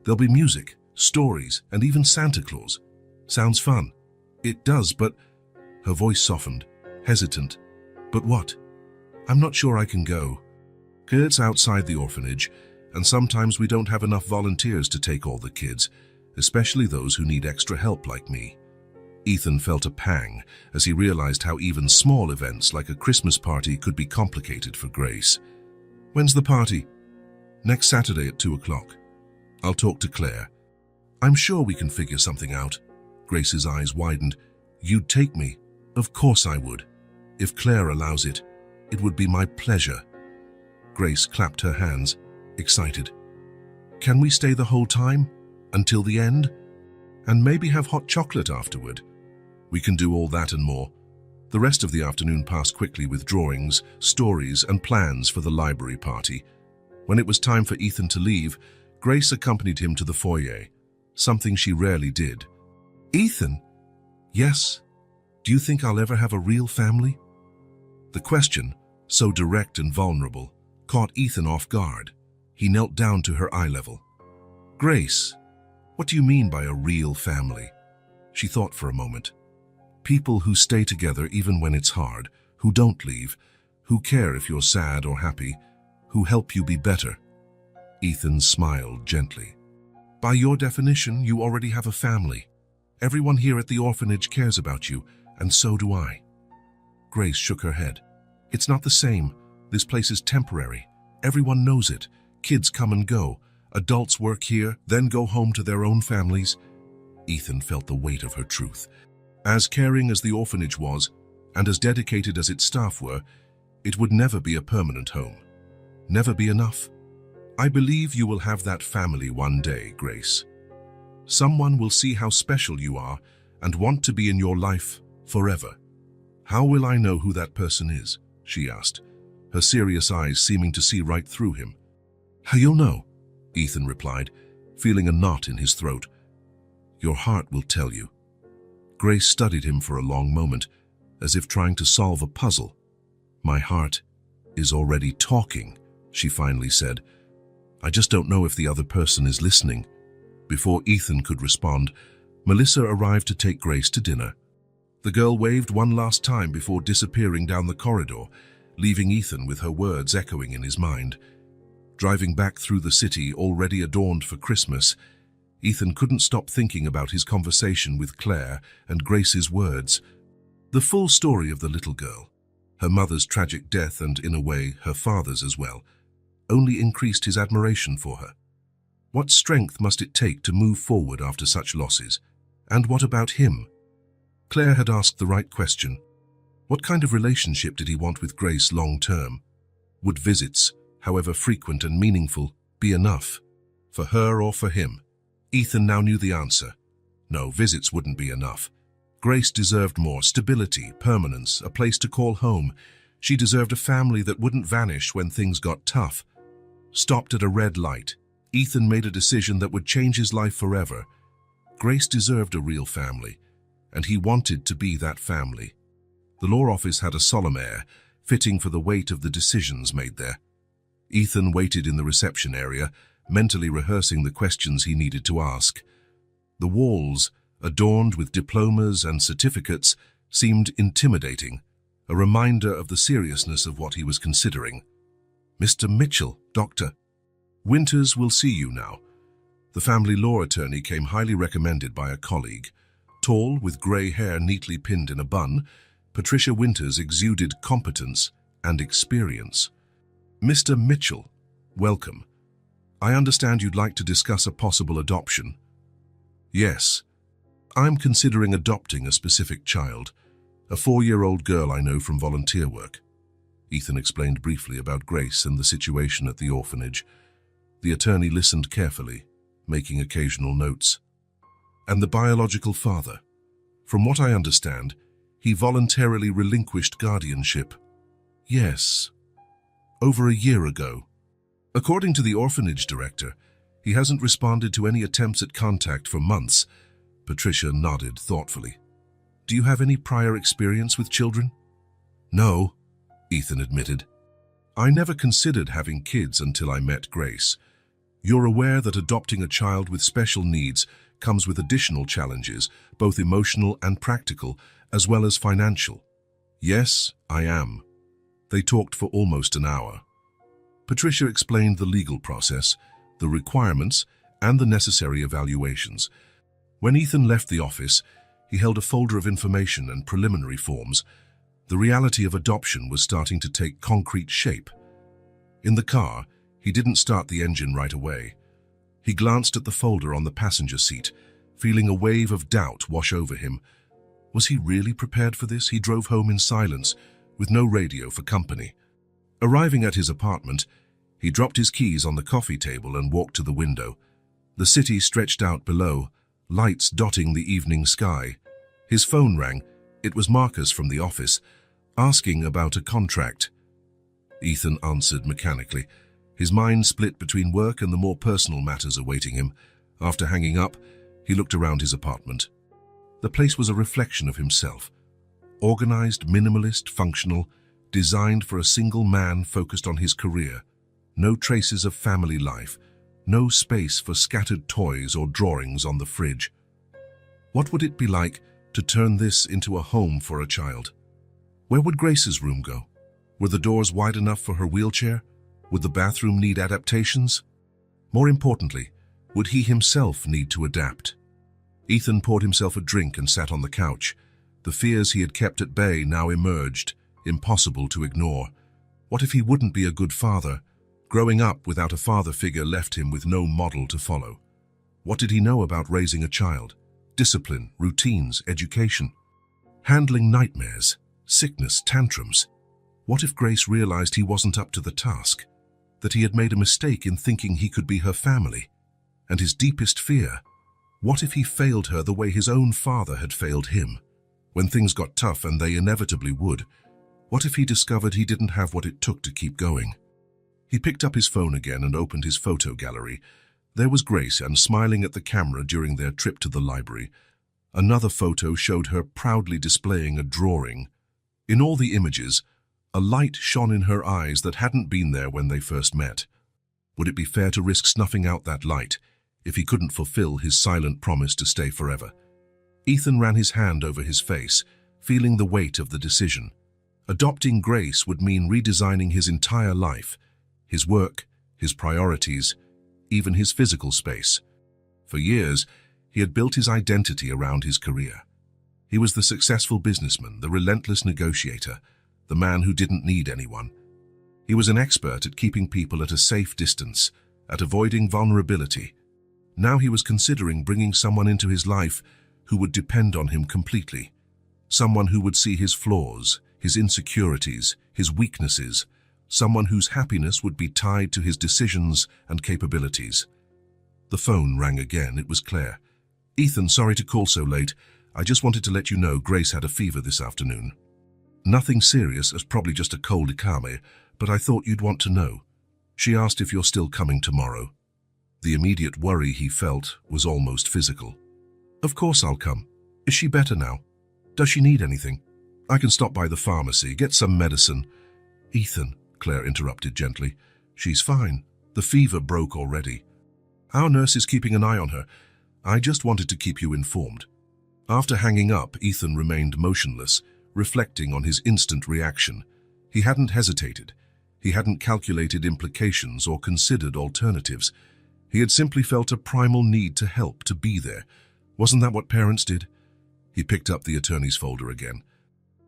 "There'll be music, stories, and even Santa Claus. Sounds fun." "It does, but..." Her voice softened, hesitant. "But what?" "I'm not sure I can go. It's outside the orphanage, and sometimes we don't have enough volunteers to take all the kids, especially those who need extra help like me." Ethan felt a pang as he realized how even small events like a Christmas party could be complicated for Grace. "When's the party?" "Next Saturday at 2 o'clock. I'll talk to Claire." "I'm sure we can figure something out." Grace's eyes widened. "You'd take me?" "Of course I would. If Claire allows it, it would be my pleasure." Grace clapped her hands, excited. "Can we stay the whole time? Until the end? And maybe have hot chocolate afterward?" "We can do all that and more." The rest of the afternoon passed quickly with drawings, stories, and plans for the library party. When it was time for Ethan to leave, Grace accompanied him to the foyer, something she rarely did. "Ethan?" "Yes. Do you think I'll ever have a real family?" The question, so direct and vulnerable, caught Ethan off guard. He knelt down to her eye level. "Grace, what do you mean by a real family?" She thought for a moment. "People who stay together even when it's hard, who don't leave, who care if you're sad or happy, who help you be better." Ethan smiled gently. "By your definition, you already have a family. Everyone here at the orphanage cares about you, and so do I." Grace shook her head. "It's not the same. This place is temporary. Everyone knows it. Kids come and go. Adults work here, then go home to their own families." Ethan felt the weight of her truth. As caring as the orphanage was, and as dedicated as its staff were, it would never be a permanent home. Never be enough. "I believe you will have that family one day, Grace. Someone will see how special you are and want to be in your life forever." "How will I know who that person is?" she asked, her serious eyes seeming to see right through him. "You'll know," Ethan replied, feeling a knot in his throat. "Your heart will tell you." Grace studied him for a long moment, as if trying to solve a puzzle. "My heart is already talking," she finally said. "I just don't know if the other person is listening." Before Ethan could respond, Melissa arrived to take Grace to dinner. The girl waved one last time before disappearing down the corridor, leaving Ethan with her words echoing in his mind. Driving back through the city already adorned for Christmas, Ethan couldn't stop thinking about his conversation with Claire and Grace's words. The full story of the little girl, her mother's tragic death and, in a way, her father's as well, only increased his admiration for her. What strength must it take to move forward after such losses? And what about him? Claire had asked the right question. What kind of relationship did he want with Grace long term? Would visits, however frequent and meaningful, be enough? For her or for him? Ethan now knew the answer. No, visits wouldn't be enough. Grace deserved more stability, permanence, a place to call home. She deserved a family that wouldn't vanish when things got tough. Stopped at a red light, Ethan made a decision that would change his life forever. Grace deserved a real family, and he wanted to be that family. The law office had a solemn air, fitting for the weight of the decisions made there. Ethan waited in the reception area, mentally rehearsing the questions he needed to ask. The walls, adorned with diplomas and certificates, seemed intimidating, a reminder of the seriousness of what he was considering. "Mr. Mitchell, Doctor. Winters will see you now." The family law attorney came highly recommended by a colleague. Tall, with grey hair neatly pinned in a bun, Patricia Winters exuded competence and experience. "Mr. Mitchell, welcome. I understand you'd like to discuss a possible adoption." "Yes. I'm considering adopting a specific child, a 4-year-old girl I know from volunteer work." Ethan explained briefly about Grace and the situation at the orphanage. The attorney listened carefully, making occasional notes. "And the biological father? From what I understand, he voluntarily relinquished guardianship." "Yes. Over a year ago. According to the orphanage director, he hasn't responded to any attempts at contact for months." Patricia nodded thoughtfully. "Do you have any prior experience with children?" "No," Ethan admitted. "I never considered having kids until I met Grace. You're aware that adopting a child with special needs comes with additional challenges, both emotional and practical, as well as financial." "Yes, I am." They talked for almost an hour. Patricia explained the legal process, the requirements, and the necessary evaluations. When Ethan left the office, he held a folder of information and preliminary forms. The reality of adoption was starting to take concrete shape. In the car, he didn't start the engine right away. He glanced at the folder on the passenger seat, feeling a wave of doubt wash over him. Was he really prepared for this? He drove home in silence, with no radio for company. Arriving at his apartment, he dropped his keys on the coffee table and walked to the window. The city stretched out below, lights dotting the evening sky. His phone rang. It was Marcus from the office, asking about a contract. Ethan answered mechanically. His mind split between work and the more personal matters awaiting him. After hanging up, he looked around his apartment. The place was a reflection of himself. Organized, minimalist, functional, designed for a single man focused on his career. No traces of family life. No space for scattered toys or drawings on the fridge. What would it be like to turn this into a home for a child? Where would Grace's room go? Were the doors wide enough for her wheelchair? Would the bathroom need adaptations? More importantly, would he himself need to adapt? Ethan poured himself a drink and sat on the couch. The fears he had kept at bay now emerged, impossible to ignore. What if he wouldn't be a good father? Growing up without a father figure left him with no model to follow. What did he know about raising a child? Discipline, routines, education. Handling nightmares, sickness, tantrums. What if Grace realized he wasn't up to the task? That he had made a mistake in thinking he could be her family? And his deepest fear, what if he failed her the way his own father had failed him? When things got tough, and they inevitably would, what if he discovered he didn't have what it took to keep going? He picked up his phone again and opened his photo gallery. There was Grace, and smiling at the camera during their trip to the library. Another photo showed her proudly displaying a drawing. In all the images, a light shone in her eyes that hadn't been there when they first met. Would it be fair to risk snuffing out that light if he couldn't fulfill his silent promise to stay forever? Ethan ran his hand over his face, feeling the weight of the decision. Adopting Grace would mean redesigning his entire life, his work, his priorities, even his physical space. For years, he had built his identity around his career. He was the successful businessman, the relentless negotiator, the man who didn't need anyone. He was an expert at keeping people at a safe distance, at avoiding vulnerability. Now he was considering bringing someone into his life who would depend on him completely. Someone who would see his flaws, his insecurities, his weaknesses. Someone whose happiness would be tied to his decisions and capabilities. The phone rang again. It was Claire. "Ethan, sorry to call so late. I just wanted to let you know Grace had a fever this afternoon. Nothing serious, as probably just a cold ikame, but I thought you'd want to know. She asked if you're still coming tomorrow." The immediate worry he felt was almost physical. "Of course I'll come. Is she better now? Does she need anything? I can stop by the pharmacy, get some medicine." "Ethan," Claire interrupted gently, "she's fine. The fever broke already. Our nurse is keeping an eye on her. I just wanted to keep you informed." After hanging up, Ethan remained motionless, reflecting on his instant reaction. He hadn't hesitated. He hadn't calculated implications or considered alternatives. He had simply felt a primal need to help, to be there. Wasn't that what parents did? He picked up the attorney's folder again.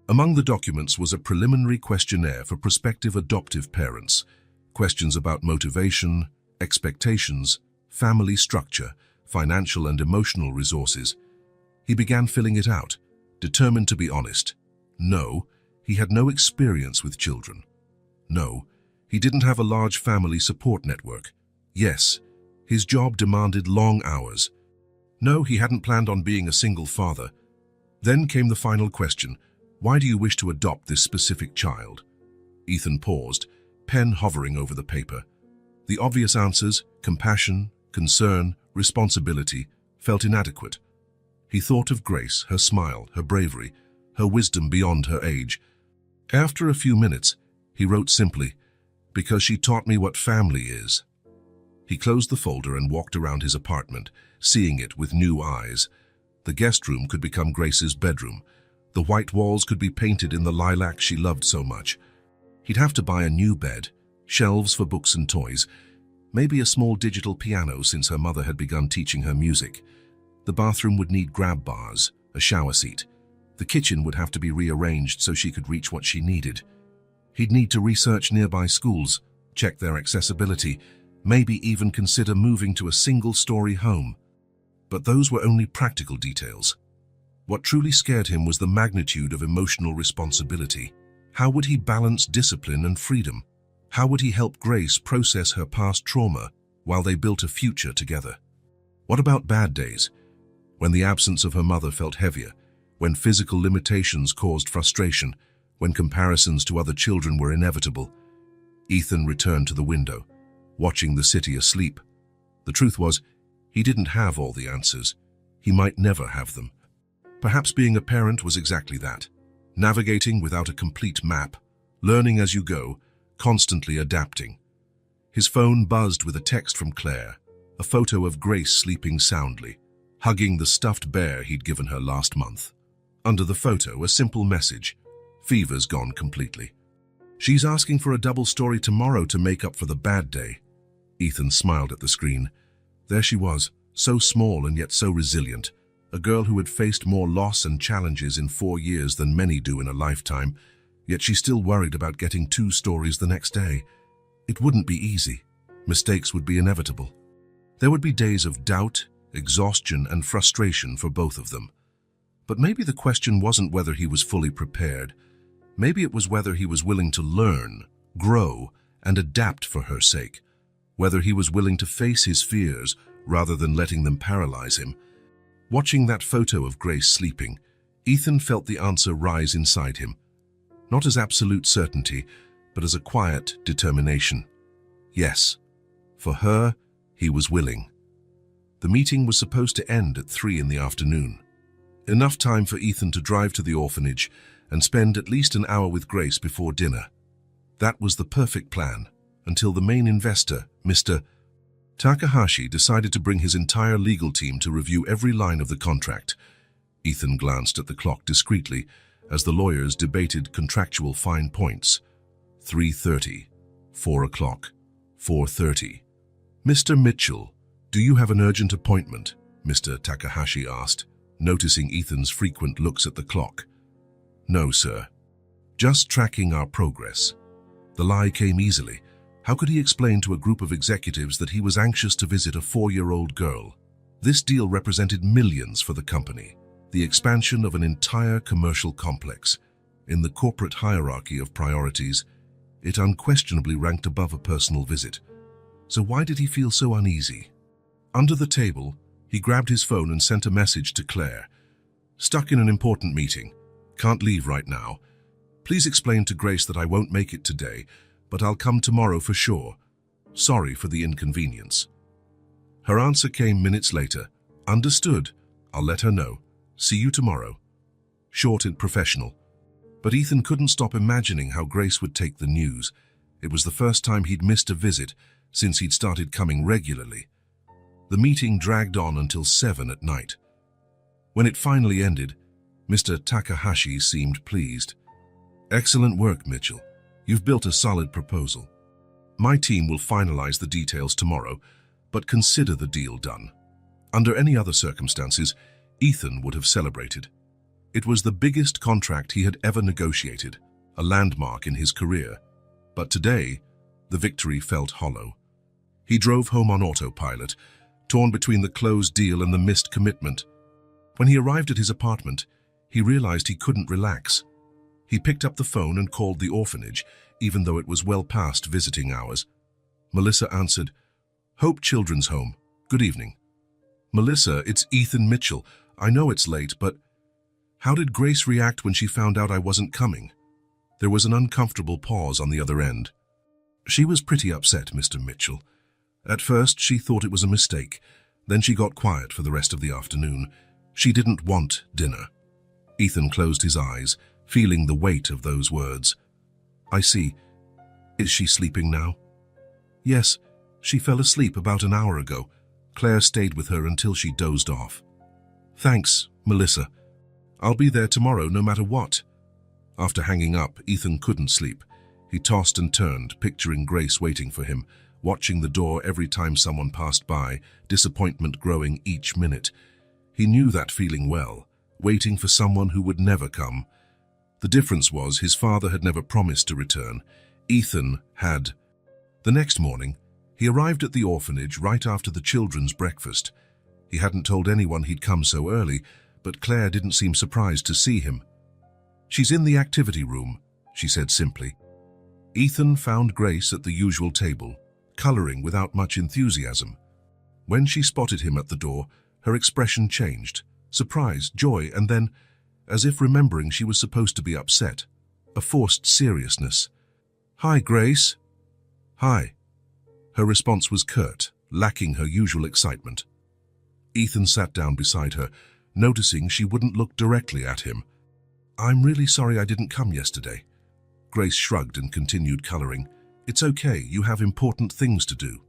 Among the documents was a preliminary questionnaire for prospective adoptive parents. Questions about motivation, expectations, family structure, financial and emotional resources. He began filling it out, determined to be honest. No, he had no experience with children. No, he didn't have a large family support network. Yes, his job demanded long hours. No, he hadn't planned on being a single father. Then came the final question. Why do you wish to adopt this specific child? Ethan paused, pen hovering over the paper. The obvious answers, compassion, concern, responsibility, felt inadequate. He thought of Grace, her smile, her bravery, her wisdom beyond her age. After a few minutes, he wrote simply, "Because she taught me what family is." He closed the folder and walked around his apartment, seeing it with new eyes. The guest room could become Grace's bedroom. The white walls could be painted in the lilac she loved so much. He'd have to buy a new bed, shelves for books and toys, maybe a small digital piano since her mother had begun teaching her music. The bathroom would need grab bars, a shower seat. The kitchen would have to be rearranged so she could reach what she needed. He'd need to research nearby schools, check their accessibility, maybe even consider moving to a single-story home. But those were only practical details. What truly scared him was the magnitude of emotional responsibility. How would he balance discipline and freedom? How would he help Grace process her past trauma while they built a future together? What about bad days? When the absence of her mother felt heavier, when physical limitations caused frustration, when comparisons to other children were inevitable. Ethan returned to the window, watching the city asleep. The truth was, he didn't have all the answers. He might never have them. Perhaps being a parent was exactly that. Navigating without a complete map, learning as you go, constantly adapting. His phone buzzed with a text from Claire, a photo of Grace sleeping soundly, hugging the stuffed bear he'd given her last month. Under the photo, a simple message, "Fever's gone completely." "She's asking for a double story tomorrow to make up for the bad day." Ethan smiled at the screen. There she was, so small and yet so resilient, a girl who had faced more loss and challenges in 4 years than many do in a lifetime, yet she still worried about getting 2 stories the next day. It wouldn't be easy. Mistakes would be inevitable. There would be days of doubt, exhaustion, and frustration for both of them. But maybe the question wasn't whether he was fully prepared. Maybe it was whether he was willing to learn, grow, and adapt for her sake. Whether he was willing to face his fears rather than letting them paralyze him. Watching that photo of Grace sleeping, Ethan felt the answer rise inside him. Not as absolute certainty, but as a quiet determination. Yes, for her, he was willing. The meeting was supposed to end at 3 in the afternoon. Enough time for Ethan to drive to the orphanage and spend at least an hour with Grace before dinner. That was the perfect plan, until the main investor, Mr. Takahashi, decided to bring his entire legal team to review every line of the contract. Ethan glanced at the clock discreetly as the lawyers debated contractual fine points. 3:30, 4 o'clock, 4:30. "Mr. Mitchell, do you have an urgent appointment?" Mr. Takahashi asked, noticing Ethan's frequent looks at the clock. "No, sir. Just tracking our progress." The lie came easily. How could he explain to a group of executives that he was anxious to visit a 4-year-old girl? This deal represented millions for the company, the expansion of an entire commercial complex. In the corporate hierarchy of priorities, it unquestionably ranked above a personal visit. So why did he feel so uneasy? Under the table, he grabbed his phone and sent a message to Claire. "Stuck in an important meeting. Can't leave right now. Please explain to Grace that I won't make it today, but I'll come tomorrow for sure. Sorry for the inconvenience." Her answer came minutes later. "Understood. I'll let her know. See you tomorrow." Short and professional. But Ethan couldn't stop imagining how Grace would take the news. It was the first time he'd missed a visit since he'd started coming regularly. The meeting dragged on until 7 at night. When it finally ended, Mr. Takahashi seemed pleased. "Excellent work, Mitchell. You've built a solid proposal. My team will finalize the details tomorrow, but consider the deal done." Under any other circumstances, Ethan would have celebrated. It was the biggest contract he had ever negotiated, a landmark in his career. But today, the victory felt hollow. He drove home on autopilot, torn between the closed deal and the missed commitment. When he arrived at his apartment, he realized he couldn't relax. He picked up the phone and called the orphanage, even though it was well past visiting hours. Melissa answered. "Hope Children's Home. Good evening." "Melissa, it's Ethan Mitchell. I know it's late, but..." "How did Grace react when she found out I wasn't coming?" There was an uncomfortable pause on the other end. "She was pretty upset, Mr. Mitchell. At first, she thought it was a mistake. Then she got quiet for the rest of the afternoon. She didn't want dinner." Ethan closed his eyes, feeling the weight of those words. "I see. Is she sleeping now?" "Yes, she fell asleep about an hour ago. Claire stayed with her until she dozed off." "Thanks, Melissa. I'll be there tomorrow no matter what." After hanging up, Ethan couldn't sleep. He tossed and turned, picturing Grace waiting for him, watching the door every time someone passed by, disappointment growing each minute. He knew that feeling well, waiting for someone who would never come. The difference was his father had never promised to return. Ethan had. The next morning, he arrived at the orphanage right after the children's breakfast. He hadn't told anyone he'd come so early, but Claire didn't seem surprised to see him. "She's in the activity room," she said simply. Ethan found Grace at the usual table, coloring without much enthusiasm. When she spotted him at the door, her expression changed. Surprise, joy, and then, as if remembering she was supposed to be upset, a forced seriousness. "Hi, Grace." "Hi." Her response was curt, lacking her usual excitement. Ethan sat down beside her, noticing she wouldn't look directly at him. "I'm really sorry I didn't come yesterday." Grace shrugged and continued coloring. "It's okay, you have important things to do."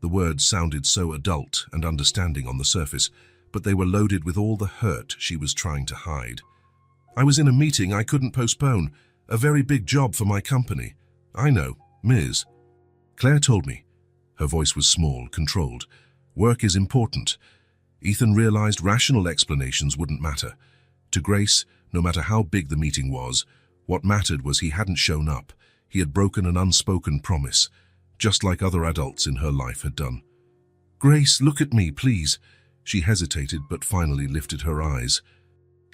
The words sounded so adult and understanding on the surface, but they were loaded with all the hurt she was trying to hide. "I was in a meeting I couldn't postpone, a very big job for my company." "I know, Ms. Claire told me." Her voice was small, controlled. "Work is important." Ethan realized rational explanations wouldn't matter. To Grace, no matter how big the meeting was, what mattered was he hadn't shown up. He had broken an unspoken promise, just like other adults in her life had done. "Grace, look at me, please." She hesitated, but finally lifted her eyes.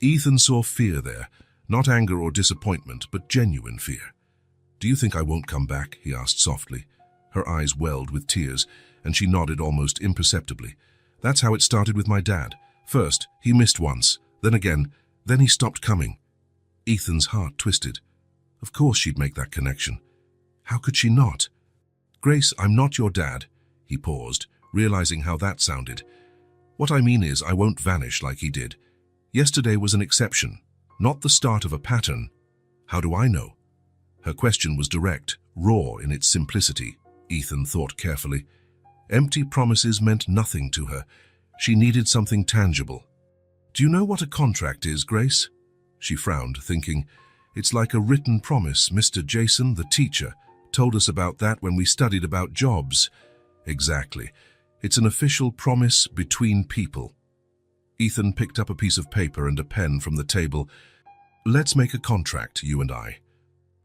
Ethan saw fear there, not anger or disappointment, but genuine fear. "Do you think I won't come back?" he asked softly. Her eyes welled with tears, and she nodded almost imperceptibly. "That's how it started with my dad. First, he missed once, then again, then he stopped coming." Ethan's heart twisted. Of course she'd make that connection. How could she not? "Grace, I'm not your dad." He paused, realizing how that sounded. "What I mean is I won't vanish like he did. Yesterday was an exception, not the start of a pattern." "How do I know?" Her question was direct, raw in its simplicity. Ethan thought carefully. Empty promises meant nothing to her. She needed something tangible. Do you know what a contract is, Grace? She frowned, thinking, it's like a written promise. Mr. Jason, the teacher, told us about that when we studied about jobs. Exactly. It's an official promise between people. Ethan picked up a piece of paper and a pen from the table. Let's make a contract, you and I.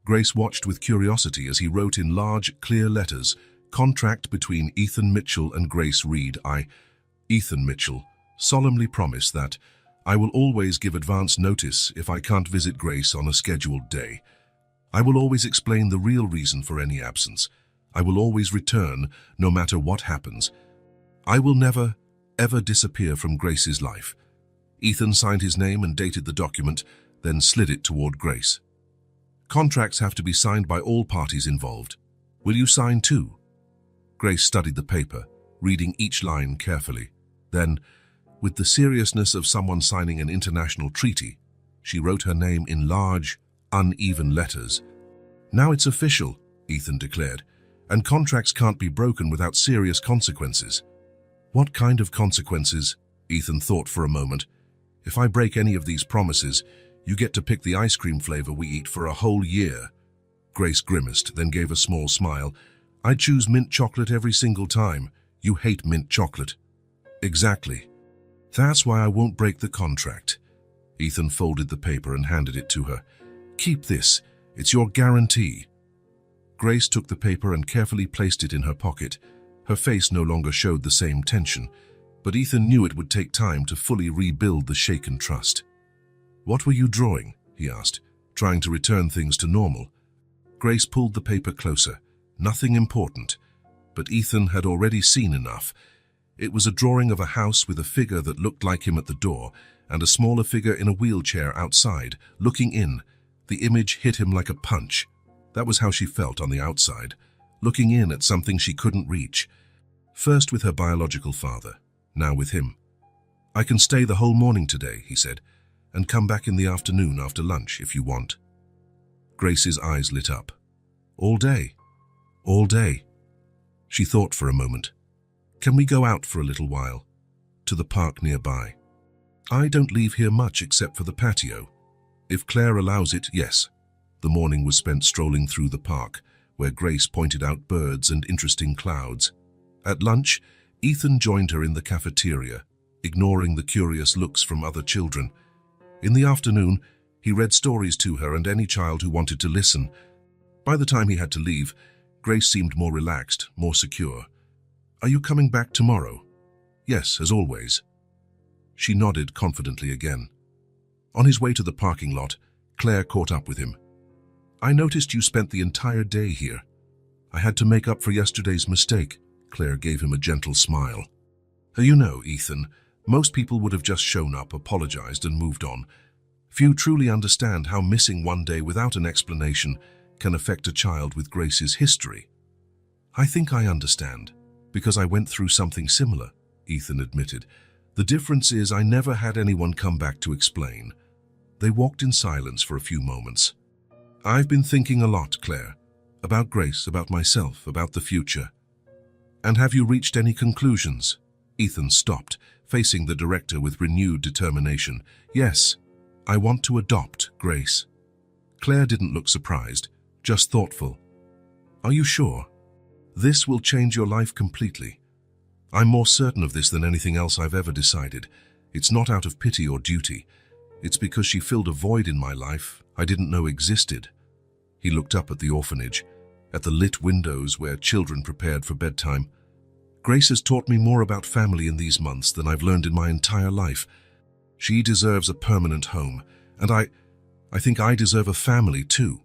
Grace watched with curiosity as he wrote in large, clear letters, contract between Ethan Mitchell and Grace Reed. Ethan Mitchell, solemnly promise that I will always give advance notice if I can't visit Grace on a scheduled day. I will always explain the real reason for any absence. I will always return, no matter what happens. I will never, ever disappear from Grace's life. Ethan signed his name and dated the document, then slid it toward Grace. Contracts have to be signed by all parties involved. Will you sign too? Grace studied the paper, reading each line carefully. Then, with the seriousness of someone signing an international treaty, she wrote her name in large, uneven letters. Now it's official, Ethan declared, and contracts can't be broken without serious consequences. What kind of consequences? Ethan thought for a moment. If I break any of these promises, you get to pick the ice cream flavor we eat for a whole year. Grace grimaced, then gave a small smile. I choose mint chocolate every single time. You hate mint chocolate. Exactly. That's why I won't break the contract. Ethan folded the paper and handed it to her. Keep this. It's your guarantee. Grace took the paper and carefully placed it in her pocket. Her face no longer showed the same tension, but Ethan knew it would take time to fully rebuild the shaken trust. What were you drawing? He asked, trying to return things to normal. Grace pulled the paper closer. Nothing important, but Ethan had already seen enough. It was a drawing of a house with a figure that looked like him at the door and a smaller figure in a wheelchair outside, looking in. The image hit him like a punch. That was how she felt on the outside, looking in at something she couldn't reach. First with her biological father, now with him. I can stay the whole morning today, he said, and come back in the afternoon after lunch if you want. Grace's eyes lit up. All day. All day. She thought for a moment. Can we go out for a little while? To the park nearby. I don't leave here much except for the patio. If Claire allows it, yes. The morning was spent strolling through the park, where Grace pointed out birds and interesting clouds. At lunch, Ethan joined her in the cafeteria, ignoring the curious looks from other children. In the afternoon, he read stories to her and any child who wanted to listen. By the time he had to leave, Grace seemed more relaxed, more secure. Are you coming back tomorrow? Yes, as always. She nodded confidently again. On his way to the parking lot, Claire caught up with him. I noticed you spent the entire day here. I had to make up for yesterday's mistake. Claire gave him a gentle smile. You know, Ethan, most people would have just shown up, apologized, and moved on. Few truly understand how missing one day without an explanation can affect a child with Grace's history. I think I understand, because I went through something similar, Ethan admitted. The difference is I never had anyone come back to explain. They walked in silence for a few moments. I've been thinking a lot, Claire, about Grace, about myself, about the future. And have you reached any conclusions? Ethan stopped, facing the director with renewed determination. Yes, I want to adopt Grace. Claire didn't look surprised, just thoughtful. Are you sure? This will change your life completely. I'm more certain of this than anything else I've ever decided. It's not out of pity or duty. It's because she filled a void in my life I didn't know existed. He looked up at the orphanage, at the lit windows where children prepared for bedtime. Grace has taught me more about family in these months than I've learned in my entire life. She deserves a permanent home, and I think I deserve a family too.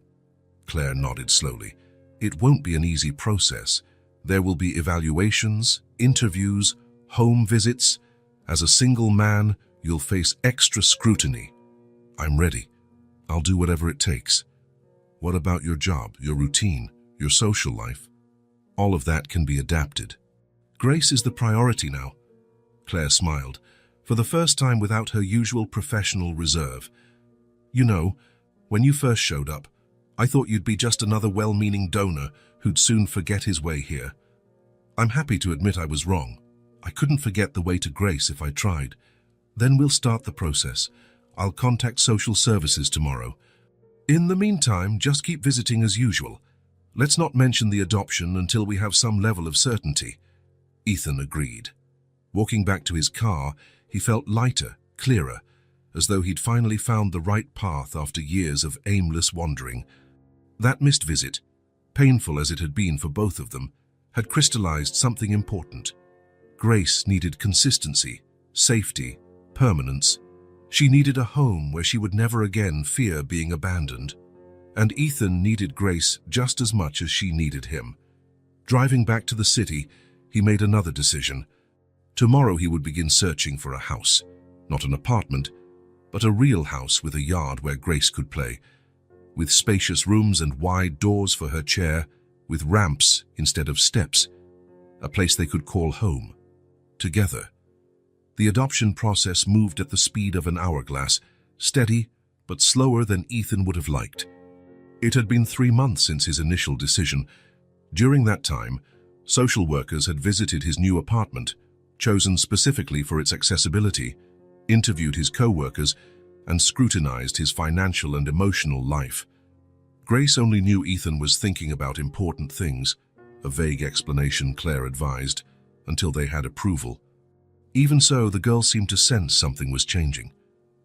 Claire nodded slowly. It won't be an easy process. There will be evaluations, interviews, home visits. As a single man, you'll face extra scrutiny. I'm ready. I'll do whatever it takes. What about your job, your routine, your social life? All of that can be adapted. Grace is the priority now. Claire smiled, for the first time without her usual professional reserve. You know, when you first showed up, I thought you'd be just another well-meaning donor who'd soon forget his way here. I'm happy to admit I was wrong. I couldn't forget the way to Grace if I tried. Then we'll start the process. I'll contact social services tomorrow. In the meantime, just keep visiting as usual. Let's not mention the adoption until we have some level of certainty." Ethan agreed. Walking back to his car, he felt lighter, clearer, as though he'd finally found the right path after years of aimless wandering. That missed visit, painful as it had been for both of them, had crystallized something important. Grace needed consistency, safety, permanence. She needed a home where she would never again fear being abandoned. And Ethan needed Grace just as much as she needed him. Driving back to the city, he made another decision. Tomorrow he would begin searching for a house. Not an apartment, but a real house with a yard where Grace could play. With spacious rooms and wide doors for her chair, with ramps instead of steps. A place they could call home. Together. The adoption process moved at the speed of an hourglass, steady, but slower than Ethan would have liked. It had been 3 months since his initial decision. During that time, social workers had visited his new apartment, chosen specifically for its accessibility, interviewed his co-workers, and scrutinized his financial and emotional life. Grace only knew Ethan was thinking about important things, a vague explanation Claire advised, until they had approval. Even so, the girl seemed to sense something was changing.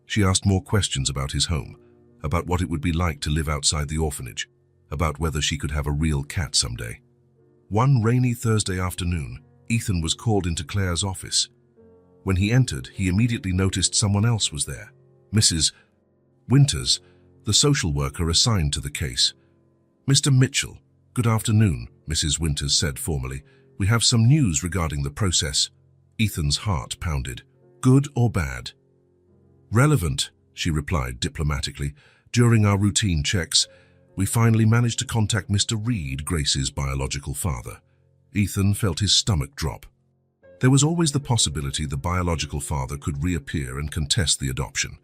She asked more questions about his home, about what it would be like to live outside the orphanage, about whether she could have a real cat someday. One rainy Thursday afternoon, Ethan was called into Claire's office. When he entered, he immediately noticed someone else was there. Mrs. Winters, the social worker assigned to the case. "Mr. Mitchell, good afternoon," Mrs. Winters said formally. "We have some news regarding the process." Ethan's heart pounded. "Good or bad?" "Relevant," she replied diplomatically. "During our routine checks, we finally managed to contact Mr. Reed, Grace's biological father." Ethan felt his stomach drop. There was always the possibility the biological father could reappear and contest the adoption.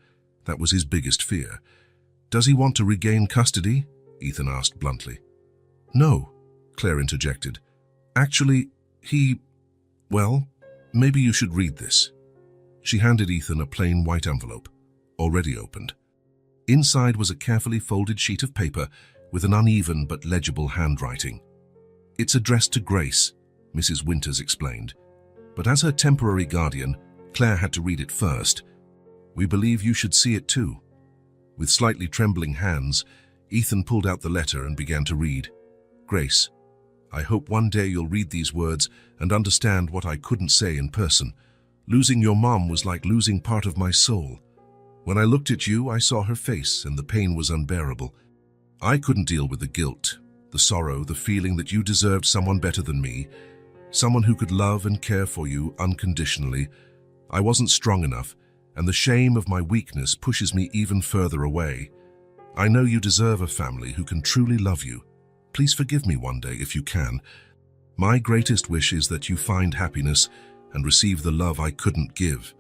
That was his biggest fear. "Does he want to regain custody?" Ethan asked bluntly. "No," Claire interjected. "Actually, well, maybe you should read this." She handed Ethan a plain white envelope, already opened. Inside was a carefully folded sheet of paper with an uneven but legible handwriting. "It's addressed to Grace," Mrs. Winters explained. But as her temporary guardian, Claire had to read it first. "We believe you should see it too." With slightly trembling hands, Ethan pulled out the letter and began to read. "Grace, I hope one day you'll read these words and understand what I couldn't say in person. Losing your mom was like losing part of my soul. When I looked at you, I saw her face and the pain was unbearable. I couldn't deal with the guilt, the sorrow, the feeling that you deserved someone better than me, someone who could love and care for you unconditionally. I wasn't strong enough, and the shame of my weakness pushes me even further away. I know you deserve a family who can truly love you. Please forgive me one day if you can. My greatest wish is that you find happiness and receive the love I couldn't give.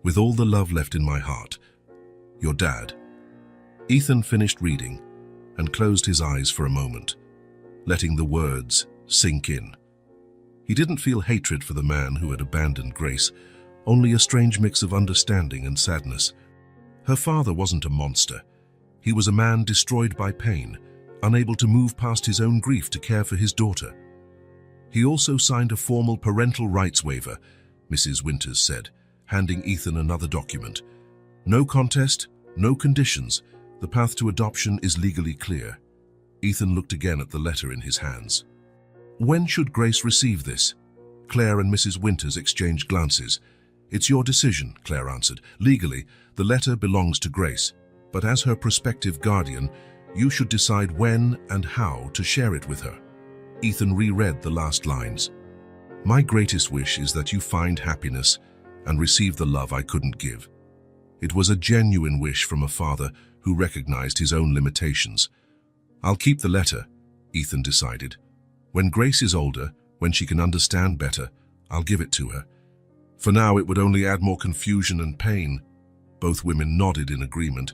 With all the love left in my heart, your dad." Ethan finished reading and closed his eyes for a moment, letting the words sink in. He didn't feel hatred for the man who had abandoned Grace, only a strange mix of understanding and sadness. Her father wasn't a monster. He was a man destroyed by pain, unable to move past his own grief to care for his daughter. He also signed a formal parental rights waiver, Mrs. Winters said, handing Ethan another document. "No contest, no conditions. The path to adoption is legally clear." Ethan looked again at the letter in his hands. "When should Grace receive this?" Claire and Mrs. Winters exchanged glances. "It's your decision," Claire answered. "Legally, the letter belongs to Grace, but as her prospective guardian, you should decide when and how to share it with her." Ethan reread the last lines. "My greatest wish is that you find happiness and receive the love I couldn't give." It was a genuine wish from a father who recognized his own limitations. "I'll keep the letter," Ethan decided. "When Grace is older, when she can understand better, I'll give it to her. For now, it would only add more confusion and pain." Both women nodded in agreement.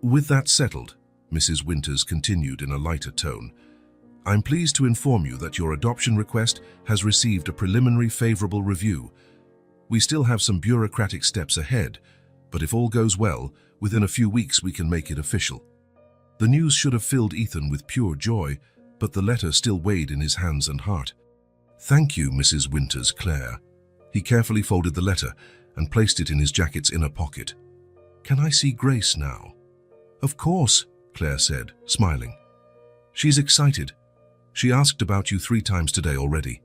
"With that settled," Mrs. Winters continued in a lighter tone, "I'm pleased to inform you that your adoption request has received a preliminary favorable review. We still have some bureaucratic steps ahead, but if all goes well, within a few weeks we can make it official." The news should have filled Ethan with pure joy, but the letter still weighed in his hands and heart. "Thank you, Mrs. Winters, Claire." He carefully folded the letter and placed it in his jacket's inner pocket. "Can I see Grace now?" "Of course," Claire said, smiling. "She's excited. She asked about you 3 times today already."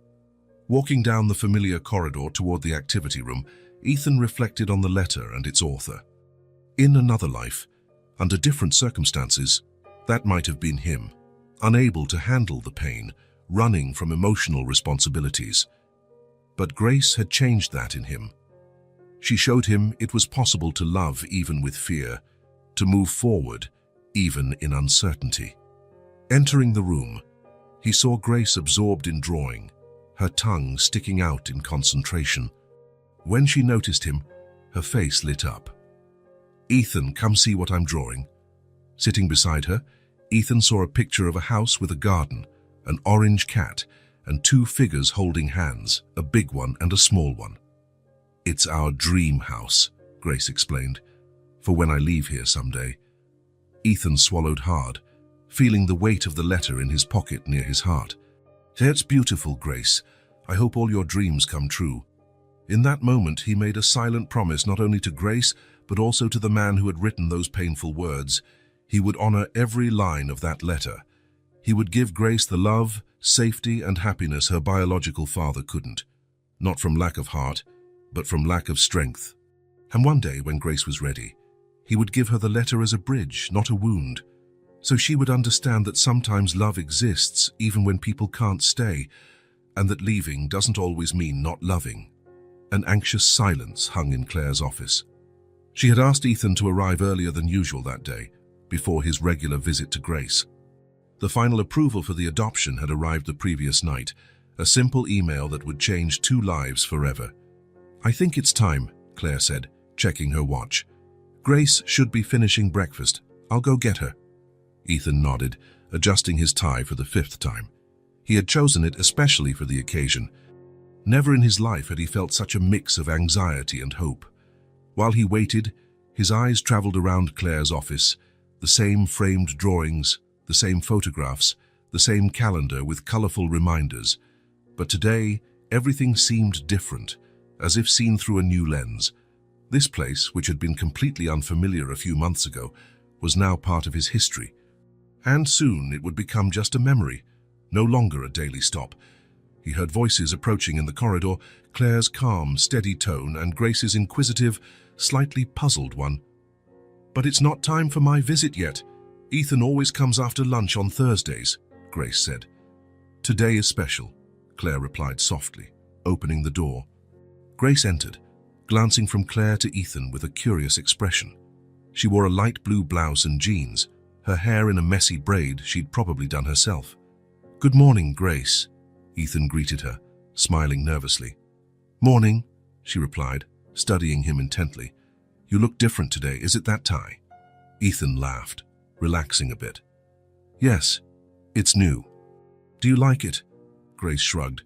Walking down the familiar corridor toward the activity room, Ethan reflected on the letter and its author. In another life, under different circumstances, that might have been him, unable to handle the pain, running from emotional responsibilities. But Grace had changed that in him. She showed him it was possible to love even with fear, to move forward even in uncertainty. Entering the room, he saw Grace absorbed in drawing, her tongue sticking out in concentration. When she noticed him, her face lit up. "Ethan, come see what I'm drawing." Sitting beside her, Ethan saw a picture of a house with a garden, an orange cat, and 2 figures holding hands, a big one and a small one. "It's our dream house," Grace explained, "for when I leave here someday." Ethan swallowed hard, feeling the weight of the letter in his pocket near his heart. "It's beautiful, Grace. I hope all your dreams come true." In that moment, he made a silent promise not only to Grace, but also to the man who had written those painful words. He would honor every line of that letter. He would give Grace the love, safety, and happiness her biological father couldn't. Not from lack of heart, but from lack of strength. And one day, when Grace was ready, he would give her the letter as a bridge, not a wound, so she would understand that sometimes love exists even when people can't stay, and that leaving doesn't always mean not loving. An anxious silence hung in Claire's office. She had asked Ethan to arrive earlier than usual that day, before his regular visit to Grace. The final approval for the adoption had arrived the previous night, a simple email that would change 2 lives forever. "I think it's time," Claire said, checking her watch. "Grace should be finishing breakfast. I'll go get her." Ethan nodded, adjusting his tie for the 5th time. He had chosen it especially for the occasion. Never in his life had he felt such a mix of anxiety and hope. While he waited, his eyes traveled around Claire's office, the same framed drawings, the same photographs, the same calendar with colorful reminders. But today, everything seemed different, as if seen through a new lens. This place, which had been completely unfamiliar a few months ago, was now part of his history. And soon it would become just a memory, no longer a daily stop. He heard voices approaching in the corridor, Claire's calm, steady tone and Grace's inquisitive, slightly puzzled one. "But it's not time for my visit yet. Ethan always comes after lunch on Thursdays," Grace said. "Today is special," Claire replied softly, opening the door. Grace entered, glancing from Claire to Ethan with a curious expression. She wore a light blue blouse and jeans, her hair in a messy braid she'd probably done herself. "Good morning, Grace," Ethan greeted her, smiling nervously. "Morning," she replied, studying him intently. "You look different today. Is it that tie?" Ethan laughed, relaxing a bit. "Yes, it's new." "Do you like it?" Grace shrugged.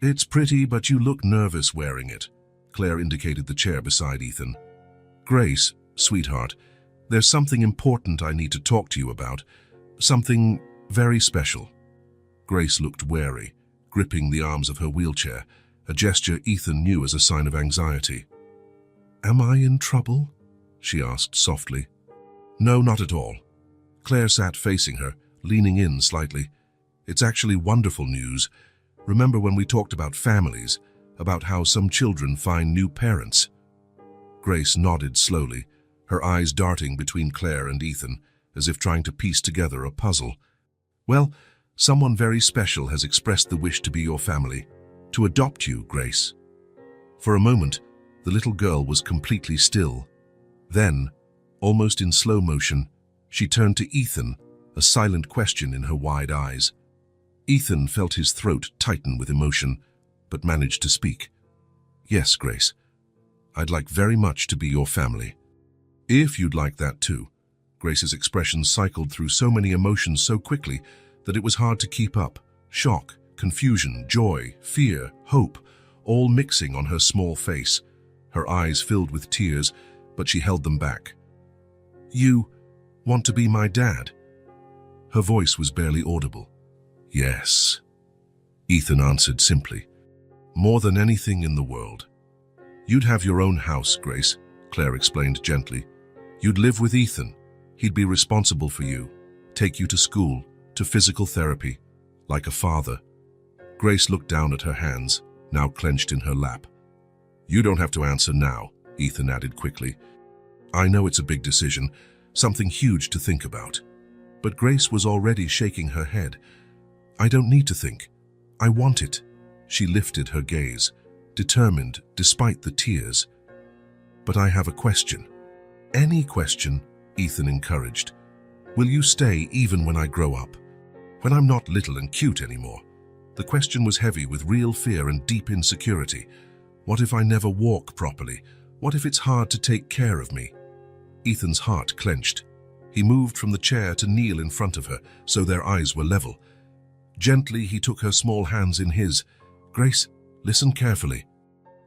"It's pretty, but you look nervous wearing it." Claire indicated the chair beside Ethan. "Grace, sweetheart, there's something important I need to talk to you about. Something very special." Grace looked wary, gripping the arms of her wheelchair, a gesture Ethan knew as a sign of anxiety. "Am I in trouble?" she asked softly. "No, not at all." Claire sat facing her, leaning in slightly. "It's actually wonderful news. Remember when we talked about families, about how some children find new parents?" Grace nodded slowly, her eyes darting between Claire and Ethan, as if trying to piece together a puzzle. "Well, someone very special has expressed the wish to be your family, to adopt you, Grace." For a moment, the little girl was completely still. Then, almost in slow motion, she turned to Ethan, a silent question in her wide eyes. Ethan felt his throat tighten with emotion, but managed to speak. "Yes, Grace. I'd like very much to be your family." "If you'd like that too." Grace's expression cycled through so many emotions so quickly that it was hard to keep up. Shock, confusion, joy, fear, hope, all mixing on her small face. Her eyes filled with tears, but she held them back. "You want to be my dad?" Her voice was barely audible. "Yes," Ethan answered simply. "More than anything in the world." "You'd have your own house, Grace," Claire explained gently. "You'd live with Ethan. He'd be responsible for you, take you to school, to physical therapy, like a father." Grace looked down at her hands, now clenched in her lap. "You don't have to answer now," Ethan added quickly. "I know it's a big decision, something huge to think about." But Grace was already shaking her head. "I don't need to think. I want it." She lifted her gaze, determined despite the tears. "But I have a question." "Any question," Ethan encouraged. "Will you stay even when I grow up? When I'm not little and cute anymore?" The question was heavy with real fear and deep insecurity. What if I never walk properly? What if it's hard to take care of me? Ethan's heart clenched. He moved from the chair to kneel in front of her, so their eyes were level. Gently, he took her small hands in his. "Grace, listen carefully.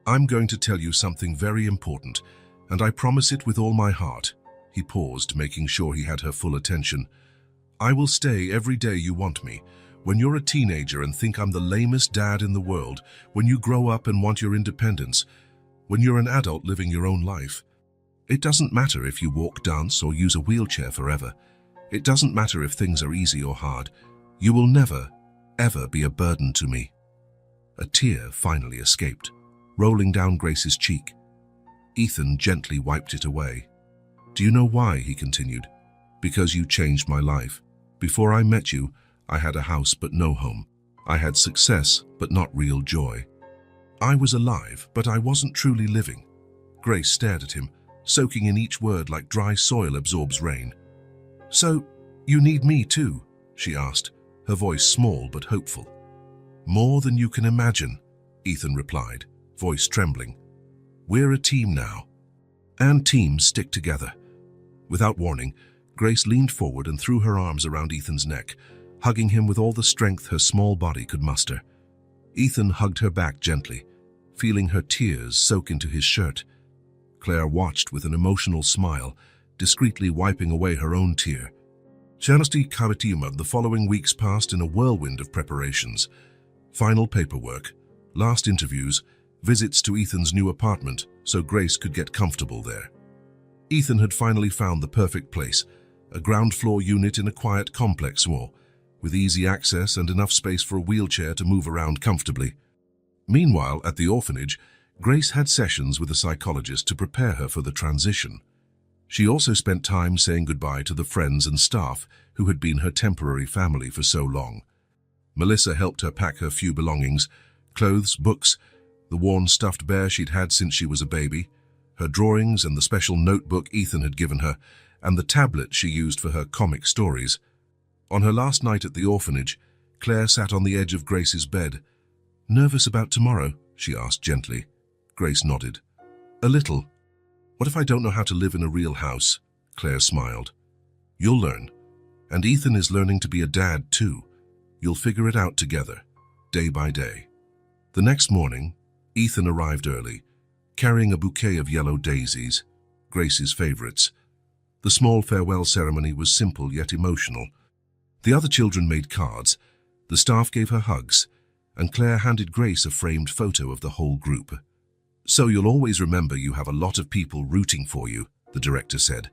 I'm going to tell you something very important, and I promise it with all my heart." He paused, making sure he had her full attention. "I will stay every day you want me. When you're a teenager and think I'm the lamest dad in the world, when you grow up and want your independence, when you're an adult living your own life. It doesn't matter if you walk, dance, or use a wheelchair forever. It doesn't matter if things are easy or hard. You will never, ever be a burden to me." A tear finally escaped, rolling down Grace's cheek. Ethan gently wiped it away. "Do you know why?" he continued. "Because you changed my life. Before I met you, I had a house but no home. I had success but not real joy. I was alive, but I wasn't truly living." Grace stared at him, soaking in each word like dry soil absorbs rain. "So, you need me too?" she asked, her voice small but hopeful. "More than you can imagine," Ethan replied, voice trembling. "We're a team now, and teams stick together." Without warning, Grace leaned forward and threw her arms around Ethan's neck, hugging him with all the strength her small body could muster. Ethan hugged her back gently, feeling her tears soak into his shirt. Claire watched with an emotional smile, discreetly wiping away her own tear. The following weeks passed in a whirlwind of preparations. Final paperwork, last interviews, visits to Ethan's new apartment so Grace could get comfortable there. Ethan had finally found the perfect place, a ground floor unit in a quiet complex wall, with easy access and enough space for a wheelchair to move around comfortably. Meanwhile, at the orphanage, Grace had sessions with a psychologist to prepare her for the transition. She also spent time saying goodbye to the friends and staff who had been her temporary family for so long. Melissa helped her pack her few belongings, clothes, books, the worn stuffed bear she'd had since she was a baby, her drawings and the special notebook Ethan had given her, and the tablet she used for her comic stories. On her last night at the orphanage, Claire sat on the edge of Grace's bed. "Nervous about tomorrow?" she asked gently. Grace nodded. "A little." "What if I don't know how to live in a real house?" Claire smiled. "You'll learn. And Ethan is learning to be a dad too. You'll figure it out together, day by day." The next morning, Ethan arrived early, carrying a bouquet of yellow daisies, Grace's favorites. The small farewell ceremony was simple yet emotional. The other children made cards, the staff gave her hugs, and Claire handed Grace a framed photo of the whole group. "So you'll always remember you have a lot of people rooting for you," the director said.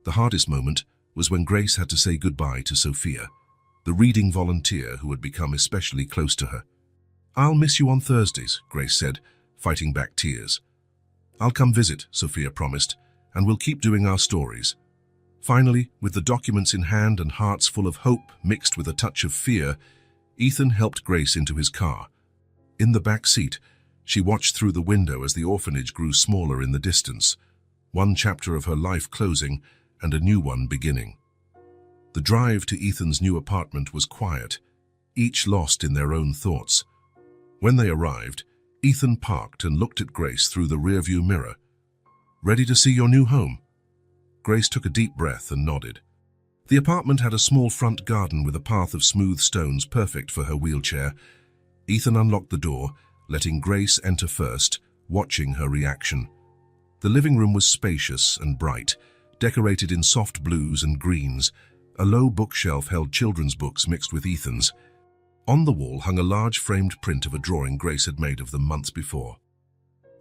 The hardest moment was when Grace had to say goodbye to Sophia, the reading volunteer who had become especially close to her. "I'll miss you on Thursdays," Grace said, fighting back tears. "I'll come visit," Sophia promised, "and we'll keep doing our stories." Finally, with the documents in hand and hearts full of hope mixed with a touch of fear, Ethan helped Grace into his car. In the back seat, she watched through the window as the orphanage grew smaller in the distance, one chapter of her life closing and a new one beginning. The drive to Ethan's new apartment was quiet, each lost in their own thoughts. When they arrived, Ethan parked and looked at Grace through the rearview mirror. "Ready to see your new home?" Grace took a deep breath and nodded. The apartment had a small front garden with a path of smooth stones perfect for her wheelchair. Ethan unlocked the door, letting Grace enter first, watching her reaction. The living room was spacious and bright, decorated in soft blues and greens. A low bookshelf held children's books mixed with Ethan's. On the wall hung a large framed print of a drawing Grace had made of them months before.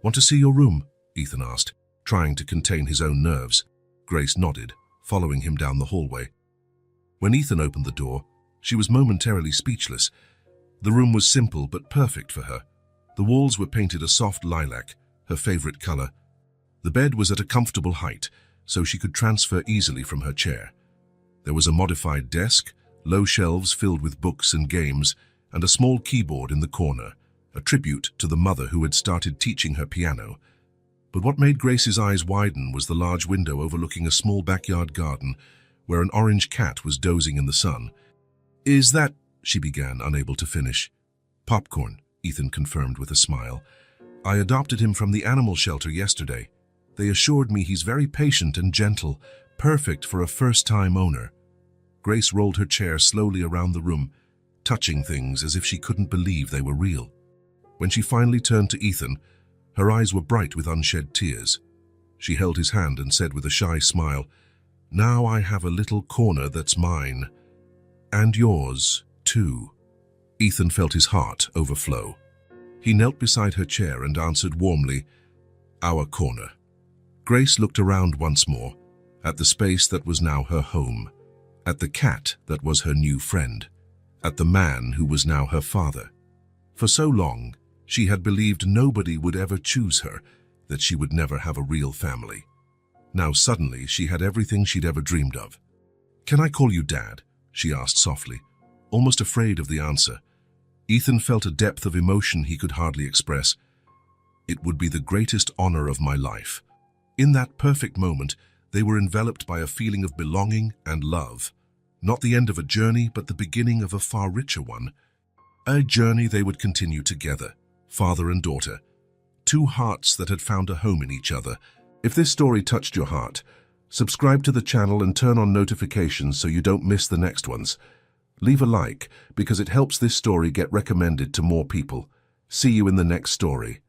"Want to see your room?" Ethan asked, trying to contain his own nerves. Grace nodded, following him down the hallway. When Ethan opened the door, she was momentarily speechless. The room was simple but perfect for her. The walls were painted a soft lilac, her favorite color. The bed was at a comfortable height, so she could transfer easily from her chair. There was a modified desk, low shelves filled with books and games, and a small keyboard in the corner, a tribute to the mother who had started teaching her piano. But what made Grace's eyes widen was the large window overlooking a small backyard garden, where an orange cat was dozing in the sun. "Is that—" she began, unable to finish. "Popcorn," Ethan confirmed with a smile. "I adopted him from the animal shelter yesterday. They assured me he's very patient and gentle, perfect for a first-time owner." Grace rolled her chair slowly around the room, touching things as if she couldn't believe they were real. When she finally turned to Ethan, her eyes were bright with unshed tears. She held his hand and said with a shy smile, "Now I have a little corner that's mine. And yours, too." Ethan felt his heart overflow. He knelt beside her chair and answered warmly, "Our corner." Grace looked around once more, at the space that was now her home, at the cat that was her new friend, at the man who was now her father. For so long, she had believed nobody would ever choose her, that she would never have a real family. Now suddenly she had everything she'd ever dreamed of. "Can I call you Dad?" she asked softly, almost afraid of the answer. Ethan felt a depth of emotion he could hardly express. "It would be the greatest honor of my life." In that perfect moment, they were enveloped by a feeling of belonging and love. Not the end of a journey, but the beginning of a far richer one. A journey they would continue together, father and daughter. Two hearts that had found a home in each other. If this story touched your heart, subscribe to the channel and turn on notifications so you don't miss the next ones. Leave a like, because it helps this story get recommended to more people. See you in the next story.